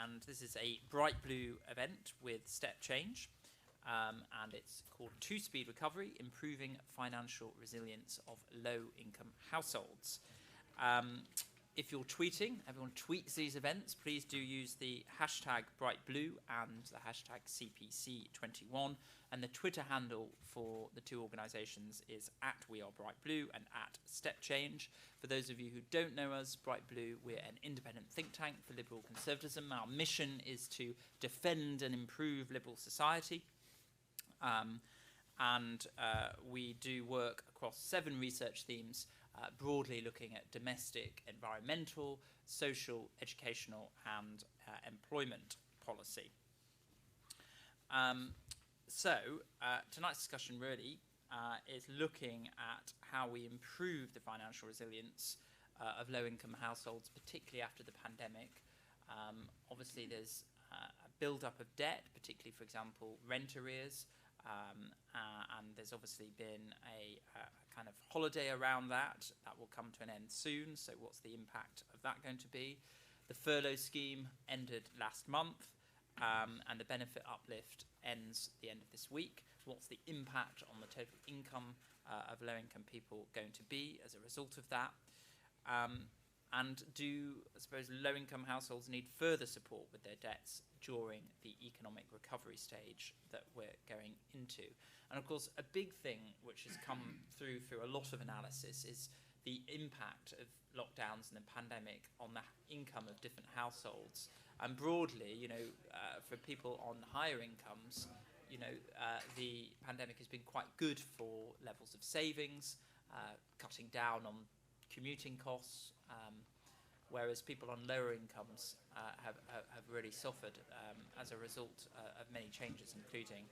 and this is a bright blue event with StepChange, and it's called Two-Speed Recovery, Improving Financial Resilience of Low-Income Households. If you're tweeting, everyone tweets these events, please do use the hashtag #brightblue and the hashtag CPC21, and the Twitter handle for the two organisations is @WeAreBrightBlue and @StepChange. For those of you who don't know us, Bright Blue, we're an independent think tank for liberal conservatism. Our mission is to defend and improve liberal society. We do work across 7 research themes, broadly looking at domestic, environmental, social, educational, and employment policy. Tonight's discussion really is looking at how we improve the financial resilience of low-income households, particularly after the pandemic. Obviously, there's a build-up of debt, particularly, for example, rent arrears, and there's obviously been a kind of holiday around that. That will come to an end soon, so what's the impact of that going to be? The furlough scheme ended last month, and the benefit uplift ends the end of this week. What's the impact on the total income of low-income people going to be as a result of that? And do, I suppose, low-income households need further support with their debts during the economic recovery stage that we're going into? And of course, a big thing which has come through a lot of analysis is the impact of lockdowns and the pandemic on the income of different households. And broadly, for people on higher incomes, the pandemic has been quite good for levels of savings, cutting down on commuting costs, whereas people on lower incomes have really suffered as a result of many changes, including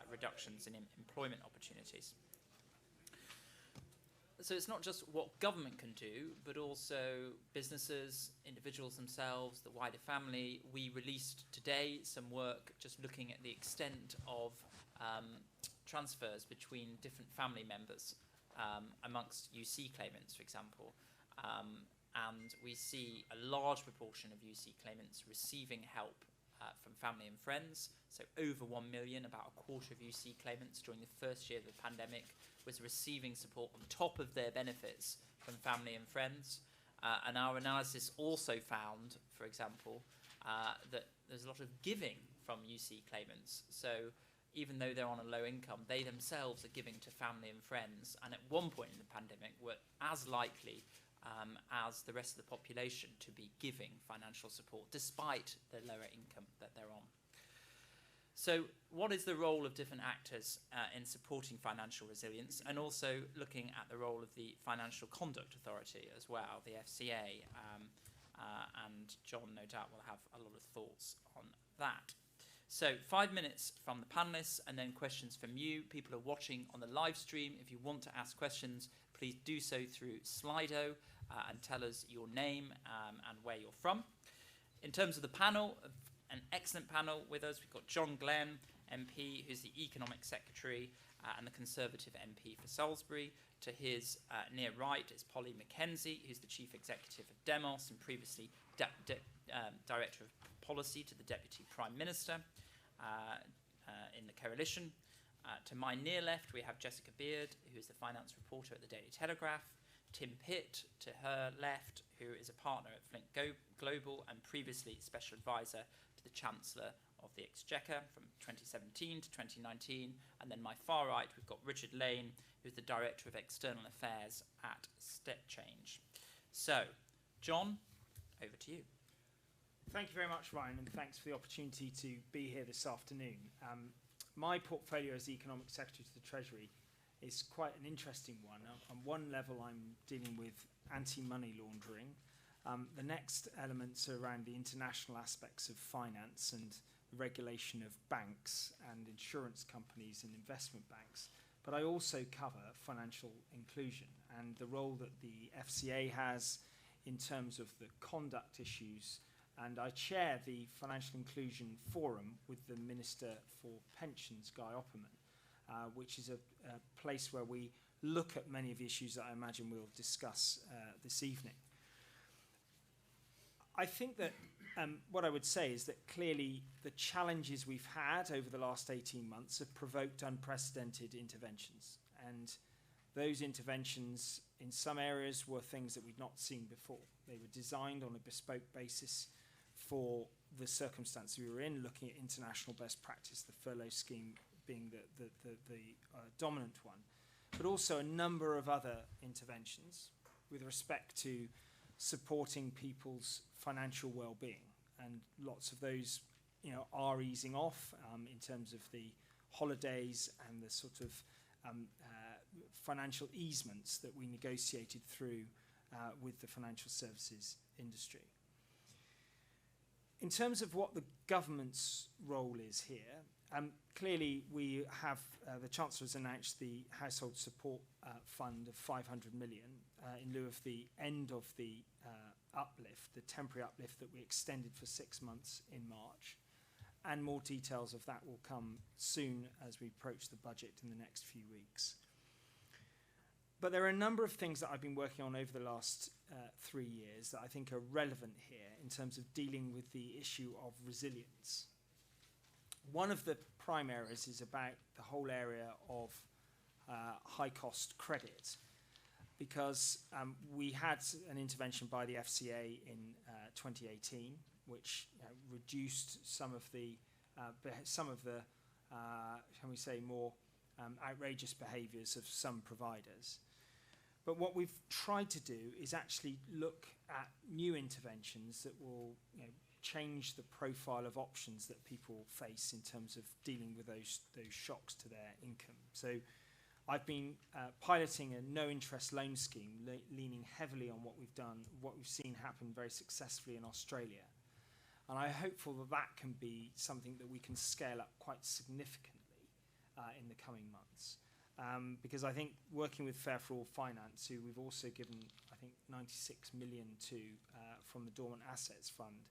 reductions in employment opportunities. So it's not just what government can do, but also businesses, individuals themselves, the wider family. We released today some work just looking at the extent of transfers between different family members amongst UC claimants, for example. And we see a large proportion of UC claimants receiving help from family and friends. So over 1 million, about a quarter of UC claimants during the first year of the pandemic was receiving support on top of their benefits from family and friends. And our analysis also found, for example, that there's a lot of giving from UC claimants. So even though they're on a low income, they themselves are giving to family and friends, and at one point in the pandemic were as likely as the rest of the population to be giving financial support despite the lower income that they're on. So what is the role of different actors in supporting financial resilience, and also looking at the role of the Financial Conduct Authority as well, the FCA, and John no doubt will have a lot of thoughts on that. So 5 minutes from the panellists and then questions from you. People are watching on the live stream. If you want to ask questions, please do so through Slido and tell us your name and where you're from. In terms of the panel, an excellent panel with us. We've got John Glen, MP, who's the Economic Secretary and the Conservative MP for Salisbury. To his near right is Polly Mackenzie, who's the Chief Executive of Demos and previously Director of Policy to the Deputy Prime Minister in the coalition. To my near left, we have Jessica Beard, who is the finance reporter at the Daily Telegraph. Tim Pitt, to her left, who is a partner at Flint Global and previously special advisor to the Chancellor of the Exchequer from 2017 to 2019. And then my far right, we've got Richard Lane, who's the Director of External Affairs at StepChange. So, John, over to you. Thank you very much, Ryan, and thanks for the opportunity to be here this afternoon. My portfolio as the Economic Secretary to the Treasury is quite an interesting one. On one level, I'm dealing with anti-money laundering. The next elements are around the international aspects of finance and the regulation of banks and insurance companies and investment banks. But I also cover financial inclusion and the role that the FCA has in terms of the conduct issues. And I chair the Financial Inclusion Forum with the Minister for Pensions, Guy Opperman, which is a place where we look at many of the issues that I imagine we'll discuss this evening. I think that what I would say is that clearly the challenges we've had over the last 18 months have provoked unprecedented interventions. And those interventions in some areas were things that we'd not seen before. They were designed on a bespoke basis for the circumstance we were in, looking at international best practice, the furlough scheme being the dominant one, but also a number of other interventions with respect to supporting people's financial well-being. And lots of those, are easing off in terms of the holidays and the sort of financial easements that we negotiated through with the financial services industry. In terms of what the government's role is here, clearly we have, the Chancellor has announced the Household Support Fund of 500 million in lieu of the end of the uplift, the temporary uplift that we extended for 6 months in March. And more details of that will come soon as we approach the budget in the next few weeks. But there are a number of things that I've been working on over the last 3 years that I think are relevant here in terms of dealing with the issue of resilience. One of the prime areas is about the whole area of high-cost credit, because we had an intervention by the FCA in 2018, which reduced some of the shall we say, more outrageous behaviours of some providers. But what we've tried to do is actually look at new interventions that will change the profile of options that people face in terms of dealing with those shocks to their income. So I've been piloting a no-interest loan scheme, leaning heavily on what we've done, what we've seen happen very successfully in Australia. And I'm hopeful that that can be something that we can scale up quite significantly in the coming months. Because I think working with Fair for All Finance, who we've also given, I think, 96 million to from the Dormant Assets Fund,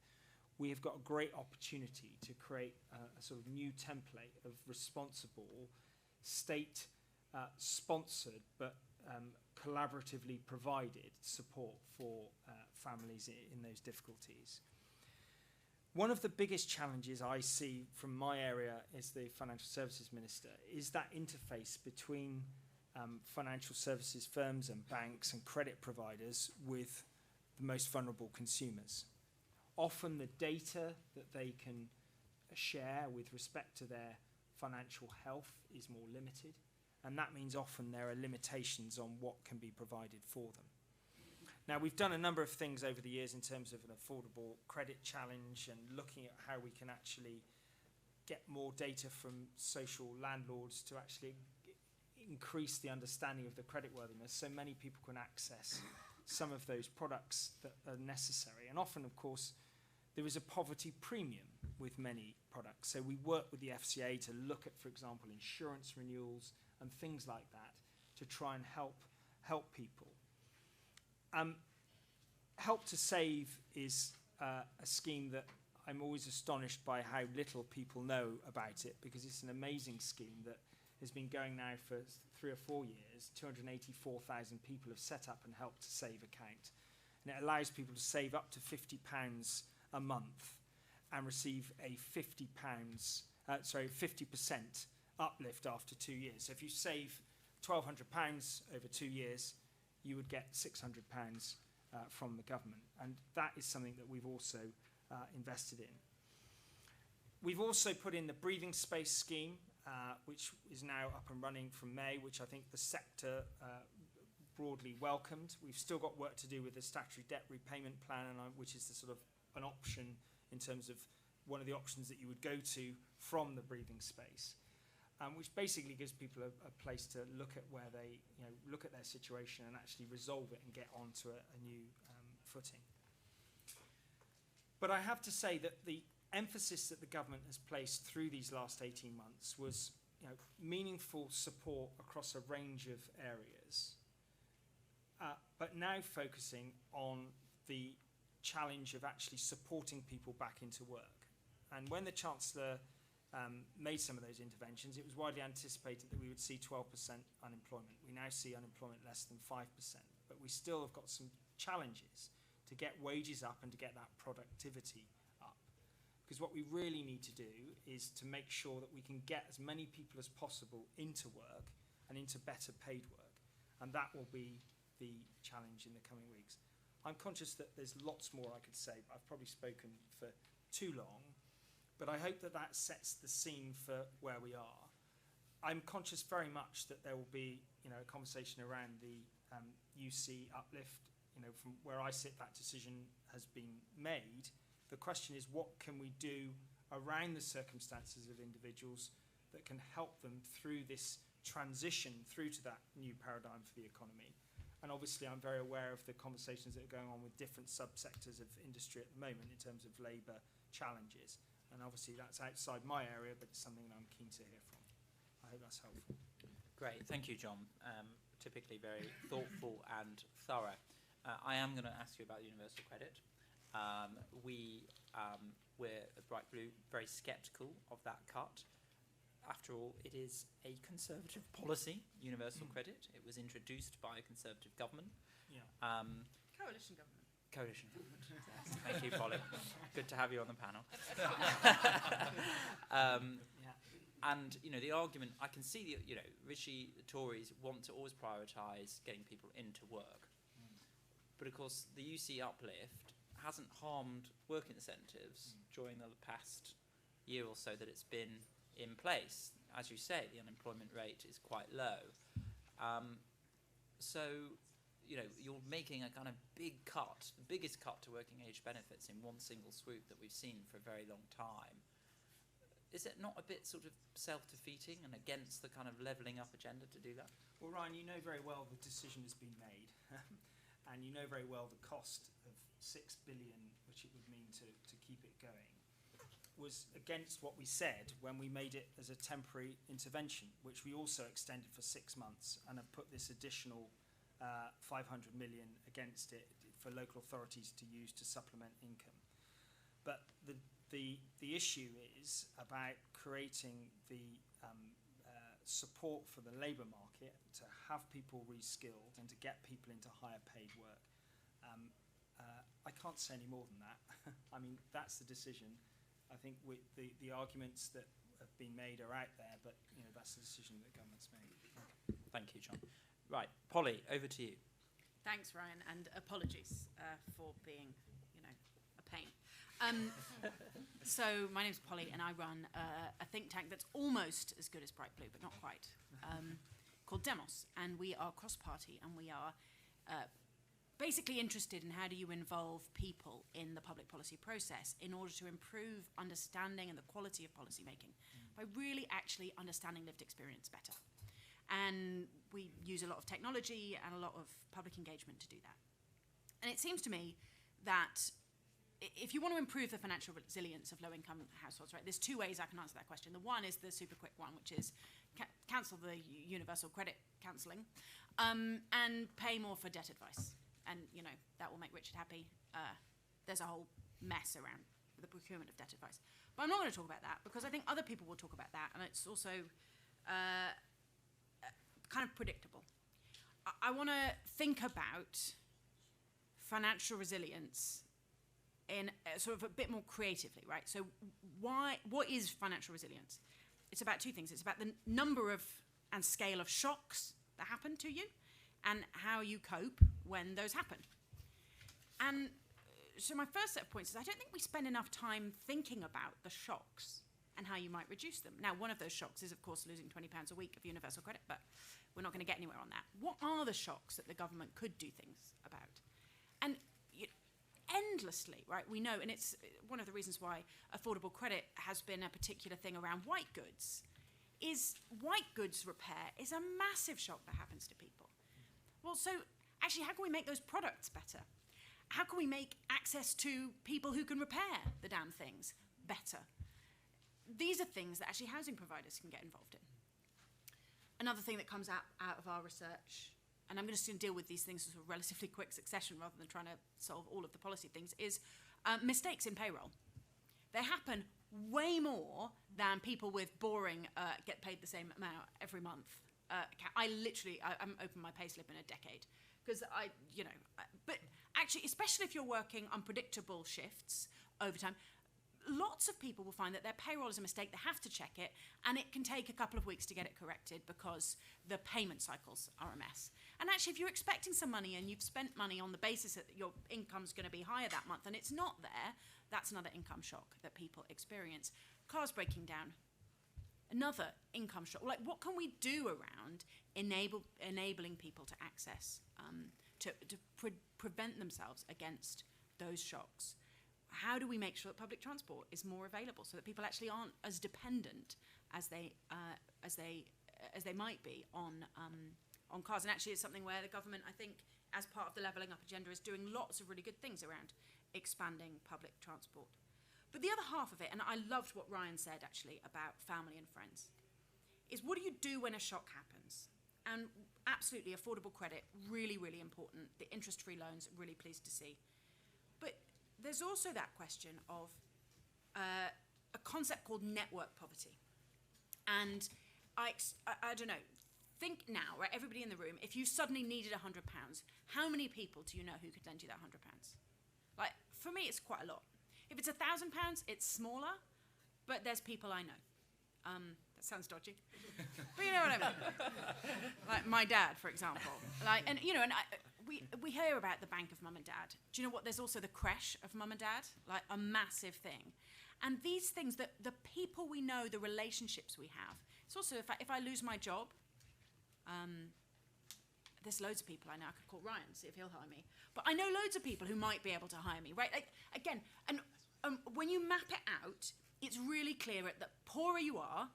we have got a great opportunity to create a sort of new template of responsible, state-sponsored, but collaboratively provided support for families in those difficulties. One of the biggest challenges I see from my area as the Financial Services Minister is that interface between financial services firms and banks and credit providers with the most vulnerable consumers. Often the data that they can share with respect to their financial health is more limited, and that means often there are limitations on what can be provided for them. Now, we've done a number of things over the years in terms of an affordable credit challenge and looking at how we can actually get more data from social landlords to actually increase the understanding of the creditworthiness so many people can access some of those products that are necessary. And often, of course, there is a poverty premium with many products. So we work with the FCA to look at, for example, insurance renewals and things like that to try and help people. Help to Save is a scheme that I'm always astonished by how little people know about it, because it's an amazing scheme that has been going now for 3 or 4 years. 284,000 people have set up an Help to Save account. And it allows people to save up to £50 a month and receive a 50% uplift after 2 years. So if you save £1,200 over 2 years, you would get £600 from the government. And that is something that we've also invested in. We've also put in the breathing space scheme, which is now up and running from May, which I think the sector broadly welcomed. We've still got work to do with the statutory debt repayment plan, which is the sort of an option in terms of one of the options that you would go to from the breathing space. Which basically gives people a place to look at where they, look at their situation and actually resolve it and get onto a new footing. But I have to say that the emphasis that the government has placed through these last 18 months was, meaningful support across a range of areas, but now focusing on the challenge of actually supporting people back into work. And when the Chancellor made some of those interventions, it was widely anticipated that we would see 12% unemployment. We now see unemployment less than 5%, but we still have got some challenges to get wages up and to get that productivity Because what we really need to do is to make sure that we can get as many people as possible into work and into better paid work. And that will be the challenge in the coming weeks. I'm conscious that there's lots more I could say, but I've probably spoken for too long. But I hope that that sets the scene for where we are. I'm conscious very much that there will be, a conversation around the UC uplift. From where I sit, that decision has been made. The question is, what can we do around the circumstances of individuals that can help them through this transition through to that new paradigm for the economy? And obviously, I'm very aware of the conversations that are going on with different subsectors of industry at the moment in terms of labour challenges. And obviously, that's outside my area, but it's something that I'm keen to hear from. I hope that's helpful. Great, thank you, John. Typically very thoughtful and thorough. I am going to ask you about universal credit. We're at Bright Blue very sceptical of that cut. After all, it is a Conservative policy, universal credit. It was introduced by a Conservative government. Yeah. Coalition government. Coalition government. Yes. Thank you, Polly. Good to have you on the panel. And, the argument, I can see that, Rishi, the Tories want to always prioritise getting people into work. But, of course, the UC uplift hasn't harmed work incentives during the past year or so that it's been in place. As you say, the unemployment rate is quite low. You're making a kind of big cut, the biggest cut to working age benefits in one single swoop that we've seen for a very long time. Is it not a bit sort of self-defeating and against the kind of levelling up agenda to do that? Well, Ryan, you know very well the decision has been made. And you know very well the cost of $6 billion, which it would mean to keep it going, was against what we said when we made it as a temporary intervention, which we also extended for 6 months and have put this additional 500 million against it for local authorities to use to supplement income. But the issue is about creating the support for the labour market to have people reskilled and to get people into higher paid work. I can't say any more than that. I mean, that's the decision. I think the arguments that have been made are out there, but that's the decision that the government's made. Thank you, John. Right, Polly, over to you. Thanks, Ryan, and apologies for being, a pain. So my name's Polly, and I run a think tank that's almost as good as Bright Blue, but not quite, called Demos. And we are cross-party, and we are basically interested in how do you involve people in the public policy process in order to improve understanding and the quality of policy making by really actually understanding lived experience better. And we use a lot of technology and a lot of public engagement to do that. And it seems to me that if you want to improve the financial resilience of low-income households, right, there's two ways I can answer that question. The one is the super quick one, which is cancel the universal credit cancelling and pay more for debt advice. And, that will make Richard happy. There's a whole mess around the procurement of debt advice. But I'm not going to talk about that because I think other people will talk about that, and it's also kind of predictable. I want to think about financial resilience in sort of a bit more creatively, right? So what is financial resilience? It's about two things. It's about the number of and scale of shocks that happen to you and how you cope when those happen. And so my first set of points is I don't think we spend enough time thinking about the shocks and how you might reduce them. Now, one of those shocks is, of course, losing £20 a week of universal credit, but we're not going to get anywhere on that. What are the shocks that the government could do things about? And endlessly, right, we know, and it's one of the reasons why affordable credit has been a particular thing around white goods, is white goods repair is a massive shock that happens to people. Well, so actually, how can we make those products better? How can we make access to people who can repair the damn things better? These are things that actually housing providers can get involved in. Another thing that comes out of our research, and I'm just going to deal with these things in a relatively quick succession rather than trying to solve all of the policy things, is mistakes in payroll. They happen way more than people with boring get paid the same amount every month. I haven't opened my payslip in a decade because but actually, especially if you're working unpredictable shifts over time, lots of people will find that their payroll is a mistake. They have to check it, and it can take a couple of weeks to get it corrected because the payment cycles are a mess. And actually, if you're expecting some money and you've spent money on the basis that your income's going to be higher that month and it's not there, that's another income shock that people experience. Cars breaking down, another income shock. Like, what can we do around enabling people to access, to prevent themselves against those shocks? How do we make sure that public transport is more available so that people actually aren't as dependent as they might be on cars? And actually, it's something where the government, I think, as part of the levelling up agenda, is doing lots of really good things around expanding public transport. But the other half of it, and I loved what Ryan said actually about family and friends, is what do you do when a shock happens? And absolutely, affordable credit, really, really important. The interest-free loans, really pleased to see. But there's also that question of a concept called network poverty. And I don't know, think now, right, everybody in the room, if you suddenly needed £100, how many people do you know who could lend you that £100? Like, for me, it's quite a lot. If it's £1,000, it's smaller, but there's people I know. That sounds dodgy, but you know what I mean. Like my dad, for example. Like, and you know, and we hear about the bank of mum and dad. Do you know what? There's also the creche of mum and dad, like a massive thing. And these things, that the people we know, the relationships we have. It's also if I lose my job, there's loads of people I know. I could call Ryan, see if he'll hire me. But I know loads of people who might be able to hire me, right? Like, again, and when you map it out, it's really clear that the poorer you are,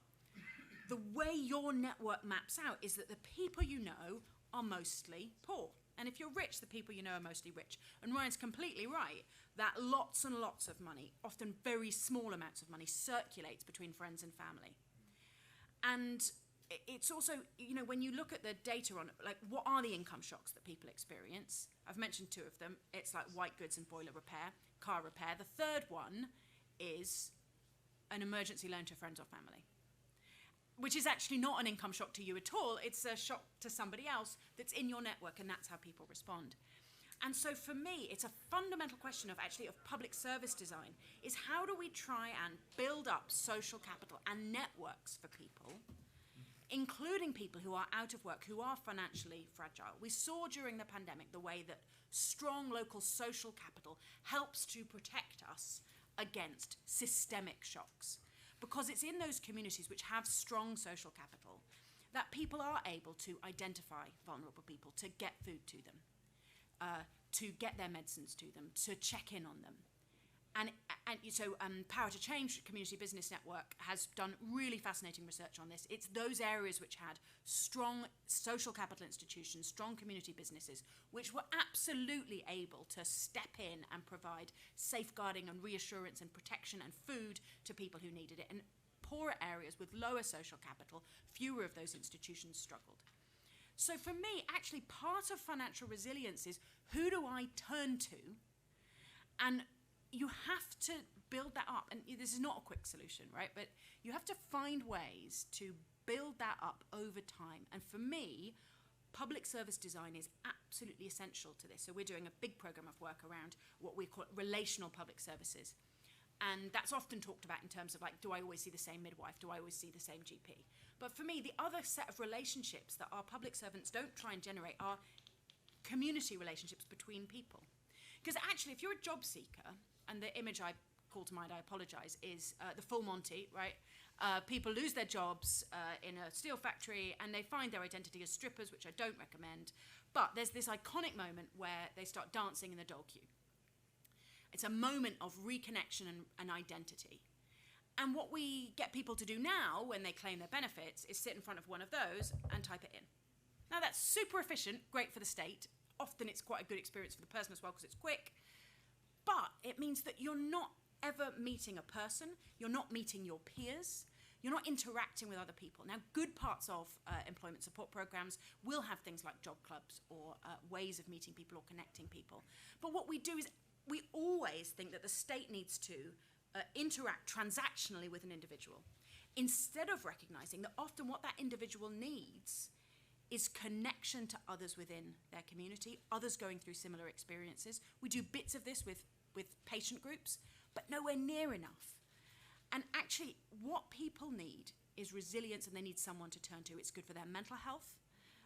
the way your network maps out is that the people you know are mostly poor. And if you're rich, the people you know are mostly rich. And Ryan's completely right that lots and lots of money, often very small amounts of money, circulates between friends and family. And it's also, you know, when you look at the data on, like, what are the income shocks that people experience? I've mentioned two of them. It's like white goods and boiler repair, car repair. The third one is an emergency loan to friends or family, which is actually not an income shock to you at all. It's a shock to somebody else that's in your network, and that's how people respond. And so for me, it's a fundamental question of public service design, is how do we try and build up social capital and networks for people, including people who are out of work, who are financially fragile. We saw during the pandemic the way that strong local social capital helps to protect us against systemic shocks. Because it's in those communities which have strong social capital that people are able to identify vulnerable people, to get food to them, to get their medicines to them, to check in on them. And so Power to Change Community Business Network has done really fascinating research on this. It's those areas which had strong social capital institutions, strong community businesses, which were absolutely able to step in and provide safeguarding and reassurance and protection and food to people who needed it. And poorer areas with lower social capital, fewer of those institutions struggled. So for me, actually, part of financial resilience is, who do I turn to? And you have to build that up. And this is not a quick solution, right? But you have to find ways to build that up over time. And for me, public service design is absolutely essential to this. So we're doing a big program of work around what we call relational public services. And that's often talked about in terms of, like, do I always see the same midwife? Do I always see the same GP? But for me, the other set of relationships that our public servants don't try and generate are community relationships between people. Because actually, if you're a job seeker, and the image I call to mind, I apologise, is the full Monty, right? People lose their jobs in a steel factory and they find their identity as strippers, which I don't recommend. But there's this iconic moment where they start dancing in the dog queue. It's a moment of reconnection and identity. And what we get people to do now when they claim their benefits is sit in front of one of those and type it in. Now that's super efficient, great for the state. Often it's quite a good experience for the person as well because it's quick. But it means that you're not ever meeting a person, you're not meeting your peers, you're not interacting with other people. Now, good parts of employment support programs will have things like job clubs or ways of meeting people or connecting people. But what we do is we always think that the state needs to interact transactionally with an individual, instead of recognizing that often what that individual needs is connection to others within their community, others going through similar experiences. We do bits of this with patient groups, but nowhere near enough And actually, what people need is resilience, and they need someone to turn to. It's good for their mental health,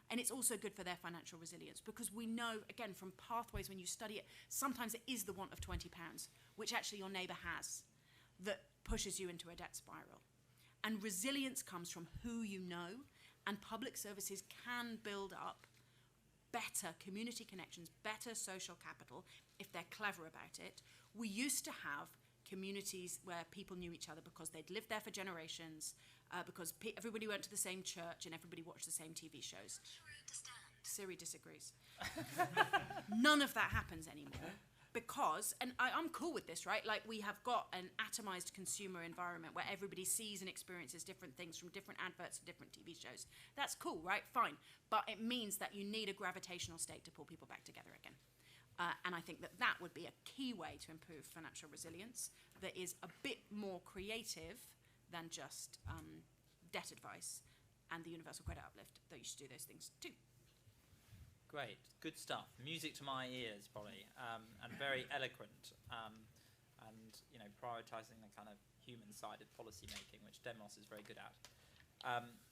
and it's also good for their financial resilience, because we know, again, from pathways, when you study it, sometimes it is the want of £20, which actually your neighbour has, that pushes you into a debt spiral. And resilience comes from who you know, and public services can build up better community connections, better social capital, if they're clever about it. We used to have communities where people knew each other because they'd lived there for generations, because everybody went to the same church and everybody watched the same TV shows. Siri disagrees. None of that happens anymore. Because, and I'm cool with this, right? Like, we have got an atomized consumer environment where everybody sees and experiences different things from different adverts to different TV shows. That's cool, right? Fine. But it means that you need a gravitational state to pull people back together again. And I think that that would be a key way to improve financial resilience that is a bit more creative than just debt advice and the universal credit uplift, though you should do those things too. Great, good stuff. Music to my ears, Polly, and very eloquent, and prioritising the kind of human-sided policy making, which Demos is very good at.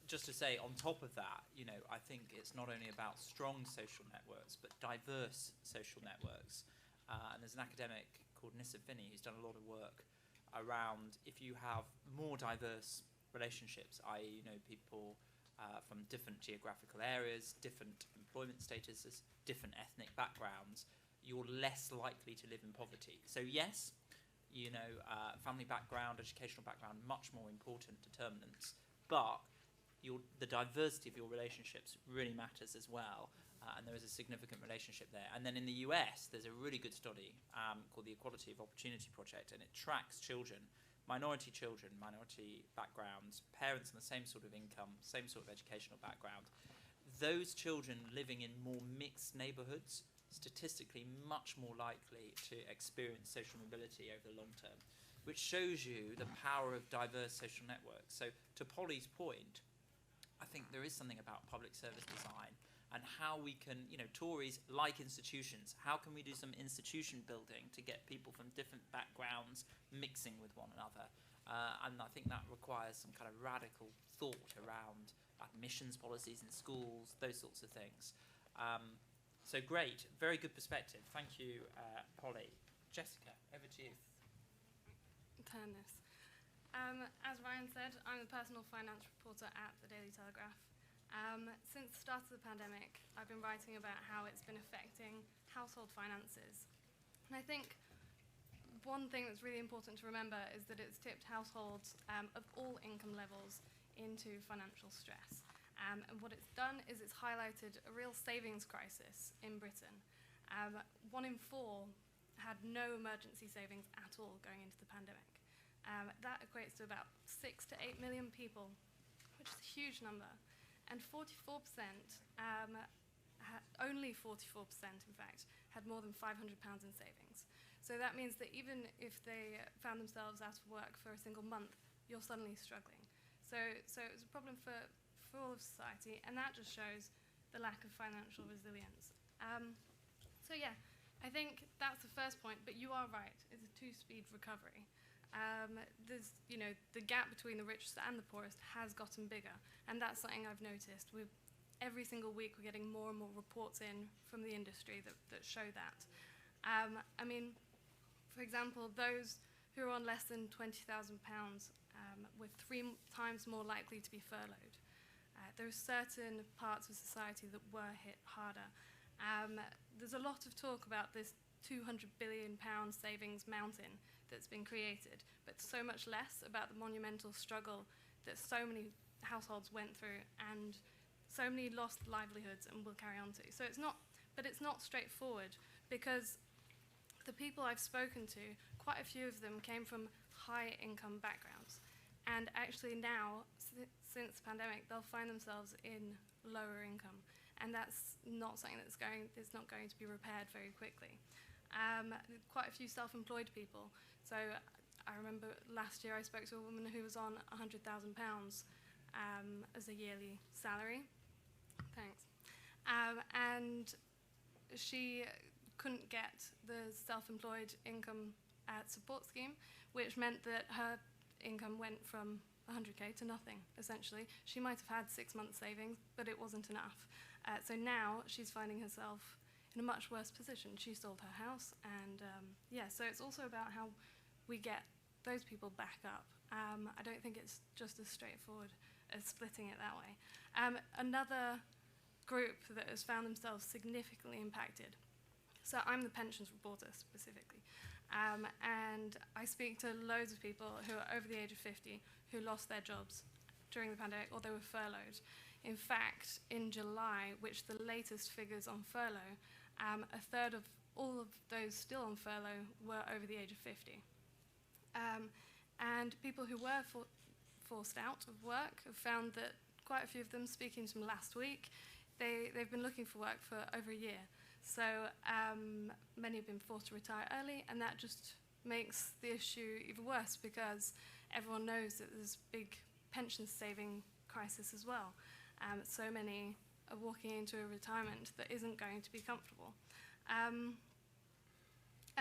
Just to say, on top of that, I think it's not only about strong social networks, but diverse social networks. And there's an academic called Nissa Finney who's done a lot of work around if you have more diverse relationships, i.e., people from different geographical areas, different employment statuses, different ethnic backgrounds, you're less likely to live in poverty. So yes, family background, educational background, much more important determinants, but the diversity of your relationships really matters as well, and there is a significant relationship there. And then in the US, there's a really good study called the Equality of Opportunity Project, and it tracks children, minority backgrounds, parents on the same sort of income, same sort of educational background. Those children living in more mixed neighbourhoods, statistically much more likely to experience social mobility over the long term, which shows you the power of diverse social networks. So to Polly's point, I think there is something about public service design and how we can, Tories like institutions. How can we do some institution building to get people from different backgrounds mixing with one another? And I think that requires some kind of radical thought around admissions policies in schools, those sorts of things. So great, very good perspective. Thank you, Polly. Jessica, over to you. Turn this. As Ryan said, I'm a personal finance reporter at the Daily Telegraph. Since the start of the pandemic, I've been writing about how it's been affecting household finances. And I think one thing that's really important to remember is that it's tipped households of all income levels into financial stress. And what it's done is it's highlighted a real savings crisis in Britain. 1 in 4 had no emergency savings at all going into the pandemic. That equates to about 6 to 8 million people, which is a huge number. And 44%, only 44% in fact, had more than £500 in savings. So that means that even if they found themselves out of work for a single month, you're suddenly struggling. So it's a problem for all of society, and that just shows the lack of financial resilience. So yeah, I think that's the first point, but you are right, it's a two-speed recovery. There's, the gap between the richest and the poorest has gotten bigger, and that's something I've noticed. Every single week we're getting more and more reports in from the industry that show that. For example, those who are on less than £20,000 were 3 times more likely to be furloughed. There are certain parts of society that were hit harder. There's a lot of talk about this £200 billion savings mountain that's been created, but so much less about the monumental struggle that so many households went through and so many lost livelihoods and will carry on to. So it's not straightforward, because the people I've spoken to, quite a few of them came from high income backgrounds, and actually now, since the pandemic, they'll find themselves in lower income, and that's not something that's not going to be repaired very quickly. Quite a few self-employed people. So I remember last year I spoke to a woman who was on £100,000 as a yearly salary. Thanks. And she couldn't get the self-employed income support scheme, which meant that her income went from 100k to nothing, essentially. She might have had 6 months savings, but it wasn't enough. So now she's finding herself in a much worse position. She sold her house, and so it's also about how we get those people back up. I don't think it's just as straightforward as splitting it that way. Another group that has found themselves significantly impacted. So I'm the pensions reporter specifically. And I speak to loads of people who are over the age of 50 who lost their jobs during the pandemic or they were furloughed. In fact, in July, which the latest figures on furlough, a third of all of those still on furlough were over the age of 50. And people who were forced out of work have found that quite a few of them, speaking to them last week, they've been looking for work for over a year. So many have been forced to retire early, and that just makes the issue even worse because everyone knows that there's a big pension saving crisis as well. So many are walking into a retirement that isn't going to be comfortable. And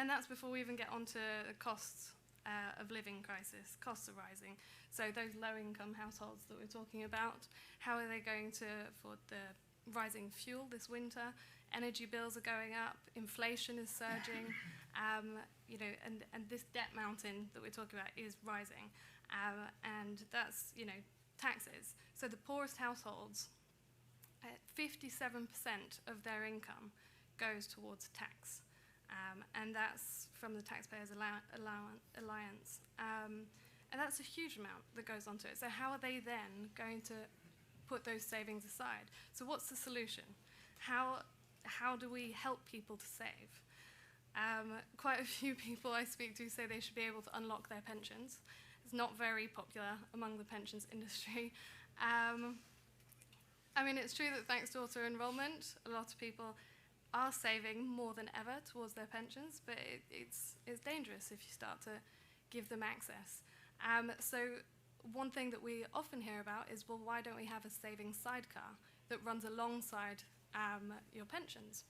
that's before we even get onto the costs of living crisis. Costs are rising. So those low-income households that we're talking about, how are they going to afford the rising fuel this winter? Energy bills are going up. Inflation is surging. And this debt mountain that we're talking about is rising. And that's, taxes. So the poorest households, 57% of their income goes towards tax. And that's from the Taxpayers Alliance. And that's a huge amount that goes onto it. So how are they then going to put those savings aside? So what's the solution? How do we help people to save? Quite a few people I speak to say they should be able to unlock their pensions. It's not very popular among the pensions industry. It's true that thanks to auto-enrollment, a lot of people are saving more than ever towards their pensions, but it's dangerous if you start to give them access. So one thing that we often hear about is, well, why don't we have a savings sidecar that runs alongside your pensions?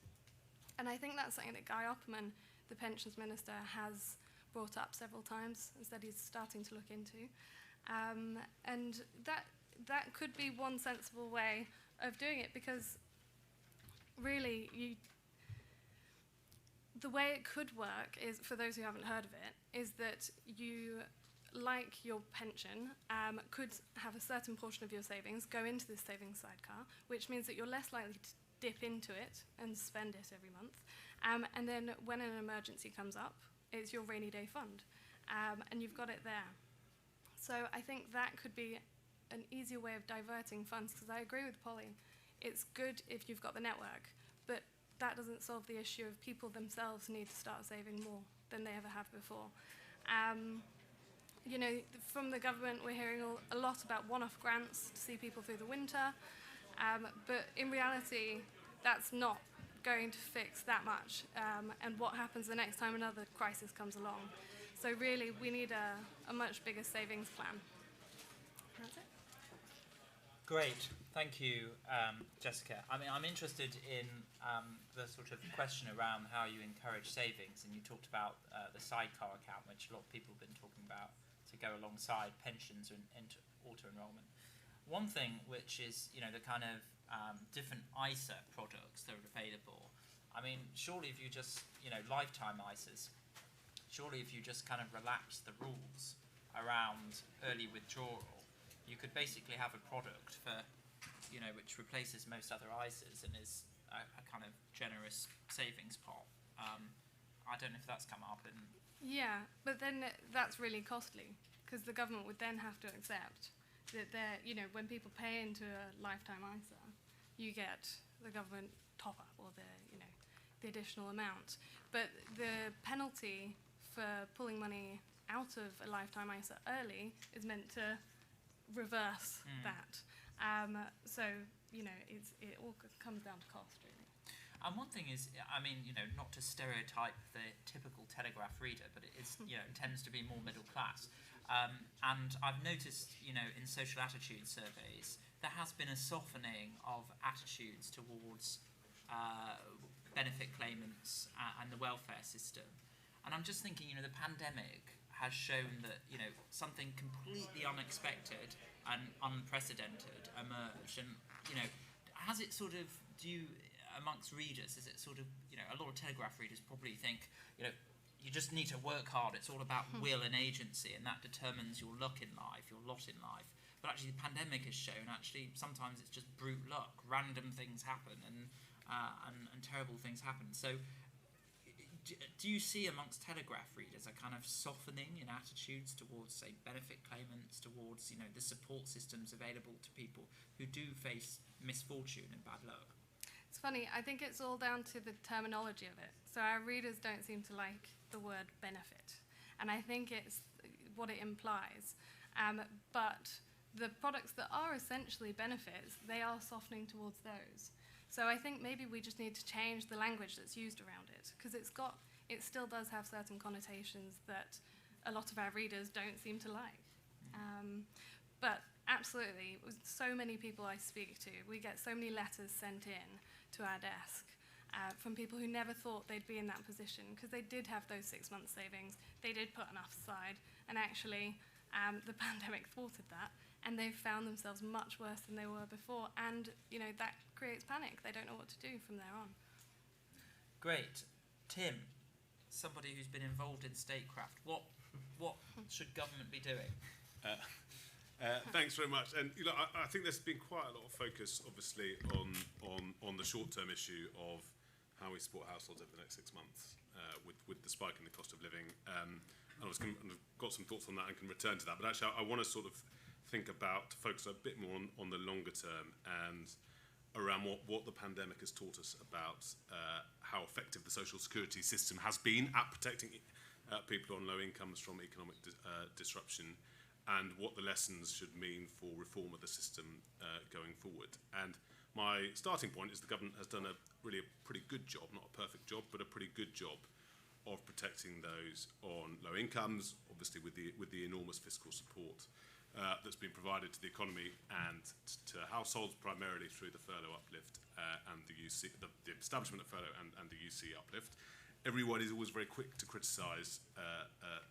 And I think that's something that Guy Opperman, the pensions minister, has brought up several times and said he's starting to look into. And that could be one sensible way of doing it, because really the way it could work is, for those who haven't heard of it, is that you, like your pension, could have a certain portion of your savings go into this savings sidecar, which means that you're less likely to dip into it and spend it every month. And then when an emergency comes up, it's your rainy day fund, and you've got it there. So I think that could be an easier way of diverting funds, because I agree with Polly. It's good if you've got the network, but that doesn't solve the issue of people themselves need to start saving more than they ever have before. From the government, we're hearing a lot about one-off grants to see people through the winter, but in reality, that's not going to fix that much. And what happens the next time another crisis comes along? So really, we need a much bigger savings plan. That's it. Great, thank you, Jessica. I'm interested in the sort of question around how you encourage savings, and you talked about the sidecar account, which a lot of people have been talking about, to go alongside pensions and auto-enrollment. One thing which is, the kind of different ISA products that are available. Surely if you just, lifetime ISAs, surely if you just kind of relax the rules around early withdrawal, you could basically have a product for, which replaces most other ISAs and is a kind of generous savings pot. I don't know if that's come up. Yeah, but then that's really costly, because the government would then have to accept that when people pay into a lifetime ISA, you get the government top-up or the additional amount. But the penalty for pulling money out of a lifetime ISA early is meant to reverse that. So it all comes down to cost, really. And one thing is, not to stereotype the typical Telegraph reader, but it is, tends to be more middle class. And I've noticed, in social attitude surveys, there has been a softening of attitudes towards benefit claimants and the welfare system. And I'm just thinking, the pandemic has shown that, you know, something completely unexpected and unprecedented emerged, and, you know, has it sort of, amongst readers, is it sort of, you know, a lot of Telegraph readers probably think, you know, you just need to work hard, it's all about will and agency, and that determines your luck in life, your lot in life. But actually the pandemic has shown, actually, sometimes it's just brute luck, random things happen, and terrible things happen. So do you see amongst Telegraph readers a kind of softening in attitudes towards, say, benefit claimants, towards, you know, the support systems available to people who do face misfortune and bad luck? It's funny, I think it's all down to the terminology of it. So our readers don't seem to like the word benefit, and I think it's what it implies. But the products that are essentially benefits, they are softening towards those. So I think maybe we just need to change the language that's used around it, because it still does have certain connotations that a lot of our readers don't seem to like. But absolutely, with so many people I speak to, we get so many letters sent in to our desk from people who never thought they'd be in that position, because they did have those 6 months savings, they did put enough aside, and actually the pandemic thwarted that, and they've found themselves much worse than they were before, and, you know, that creates panic. They don't know what to do from there on. Great. Tim, somebody who's been involved in statecraft, what should government be doing? Thanks very much. And, you know, I think there's been quite a lot of focus, obviously, on the short-term issue of how we support households over the next 6 months with the spike in the cost of living. And I've got some thoughts on that and can return to that. But actually, I want to sort of focus a bit more on the longer term and around what the pandemic has taught us about how effective the social security system has been at protecting people on low incomes from economic disruption, and what the lessons should mean for reform of the system going forward. And my starting point is the government has done a pretty good job, not a perfect job, but a pretty good job of protecting those on low incomes, obviously with the enormous fiscal support that's been provided to the economy and to households, primarily through the furlough uplift and the establishment of furlough and the UC uplift. Everyone is always very quick to criticise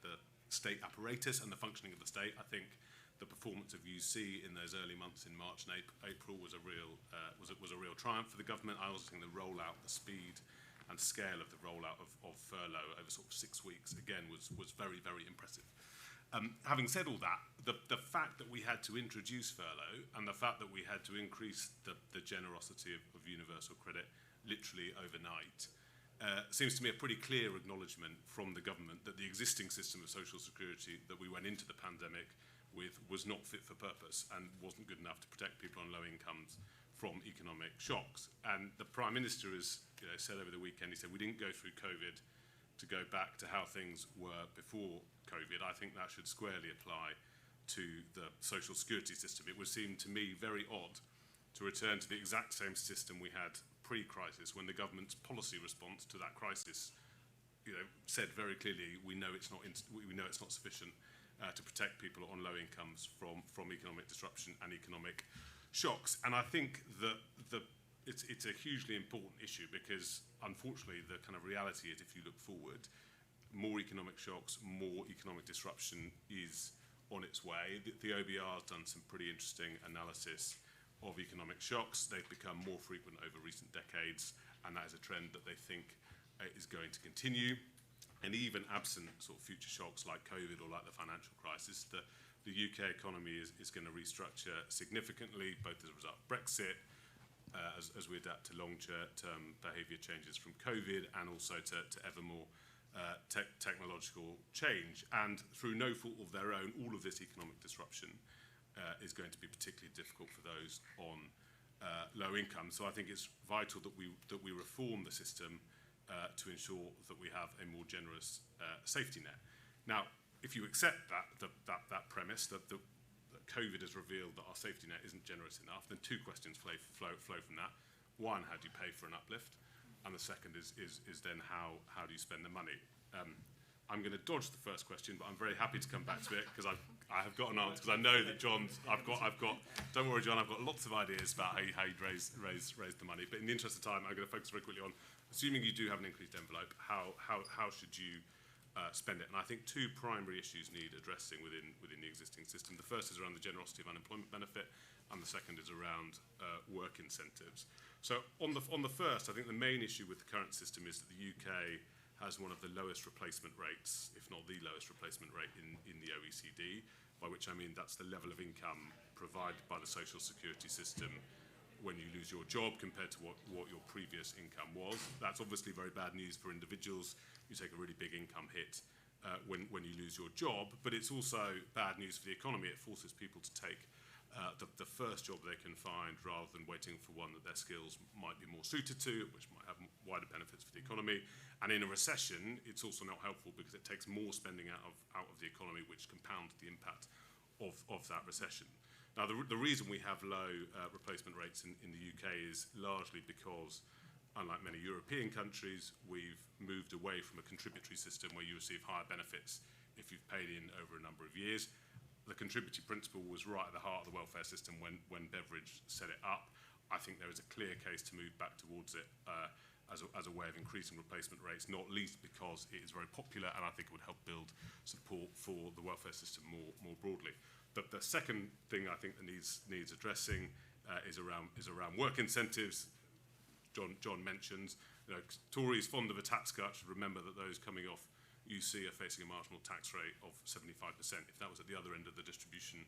the state apparatus and the functioning of the state. I think the performance of UC in those early months in March and April was a real triumph for the government. I also think the rollout, the speed and scale of the rollout of furlough over sort of 6 weeks, again, was very, very impressive. Having said all that, the fact that we had to introduce furlough and the fact that we had to increase the generosity of universal credit literally overnight seems to me a pretty clear acknowledgement from the government that the existing system of social security that we went into the pandemic with was not fit for purpose and wasn't good enough to protect people on low incomes from economic shocks. And the Prime Minister has said over the weekend, he said, we didn't go through COVID to go back to how things were before COVID. I think that should squarely apply to the social security system. It would seem to me very odd to return to the exact same system we had pre-crisis, when the government's policy response to that crisis, said very clearly, we know it's not sufficient to protect people on low incomes from economic disruption and economic shocks. And I think that it's a hugely important issue, because unfortunately the kind of reality is, if you look forward, more economic shocks, more economic disruption is on its way. The OBR has done some pretty interesting analysis of economic shocks. They've become more frequent over recent decades, and that is a trend that they think is going to continue. And even absent sort of future shocks like COVID or like the financial crisis, the UK economy is going to restructure significantly, both as a result of Brexit, as we adapt to long-term behaviour changes from COVID, and also to ever more technological change. And through no fault of their own, all of this economic disruption is going to be particularly difficult for those on low income. So I think it's vital that we reform the system to ensure that we have a more generous safety net. Now, if you accept that premise, that COVID has revealed that our safety net isn't generous enough, then two questions flow from that. One, how do you pay for an uplift? And the second is then how do you spend the money? I'm going to dodge the first question, but I'm very happy to come back to it, because I have got an answer, because I know that John's. I've got. Don't worry, John. I've got lots of ideas about how you'd raise the money. But in the interest of time, I'm going to focus very quickly on, assuming you do have an increased envelope, how should you spend it. And I think two primary issues need addressing within the existing system. The first is around the generosity of unemployment benefit, and the second is around work incentives. So on the first, I think the main issue with the current system is that the UK has one of the lowest replacement rates, if not the lowest replacement rate in the OECD, by which I mean that's the level of income provided by the social security system when you lose your job compared to what your previous income was. That's obviously very bad news for individuals. You take a really big income hit when you lose your job, but it's also bad news for the economy. It forces people to take the first job they can find rather than waiting for one that their skills might be more suited to, which might have wider benefits for the economy. And in a recession, it's also not helpful because it takes more spending out of the economy, which compounds the impact of that recession. Now, the reason we have low replacement rates in the UK is largely because, unlike many European countries, we've moved away from a contributory system where you receive higher benefits if you've paid in over a number of years. The contributory principle was right at the heart of the welfare system when Beveridge set it up. I think there is a clear case to move back towards it as a way of increasing replacement rates, not least because it is very popular, and I think it would help build support for the welfare system more broadly. But the second thing I think that needs addressing is around work incentives. John mentions, Tories fond of a tax cut should remember that those coming off UC are facing a marginal tax rate of 75%. If that was at the other end of the distribution,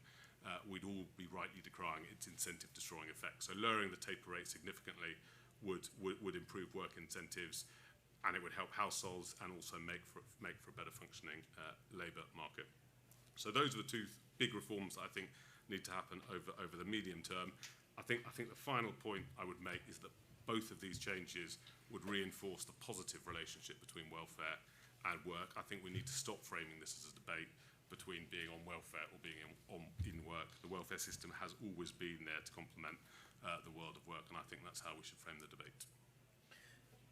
we'd all be rightly decrying its incentive destroying effect. So lowering the taper rate significantly would improve work incentives, and it would help households and also make for a better functioning labour market. So those are the two big reforms that I think need to happen over the medium term. I think the final point I would make is that both of these changes would reinforce the positive relationship between welfare and work. I think we need to stop framing this as a debate between being on welfare or being in work. The welfare system has always been there to complement the world of work, and I think that's how we should frame the debate.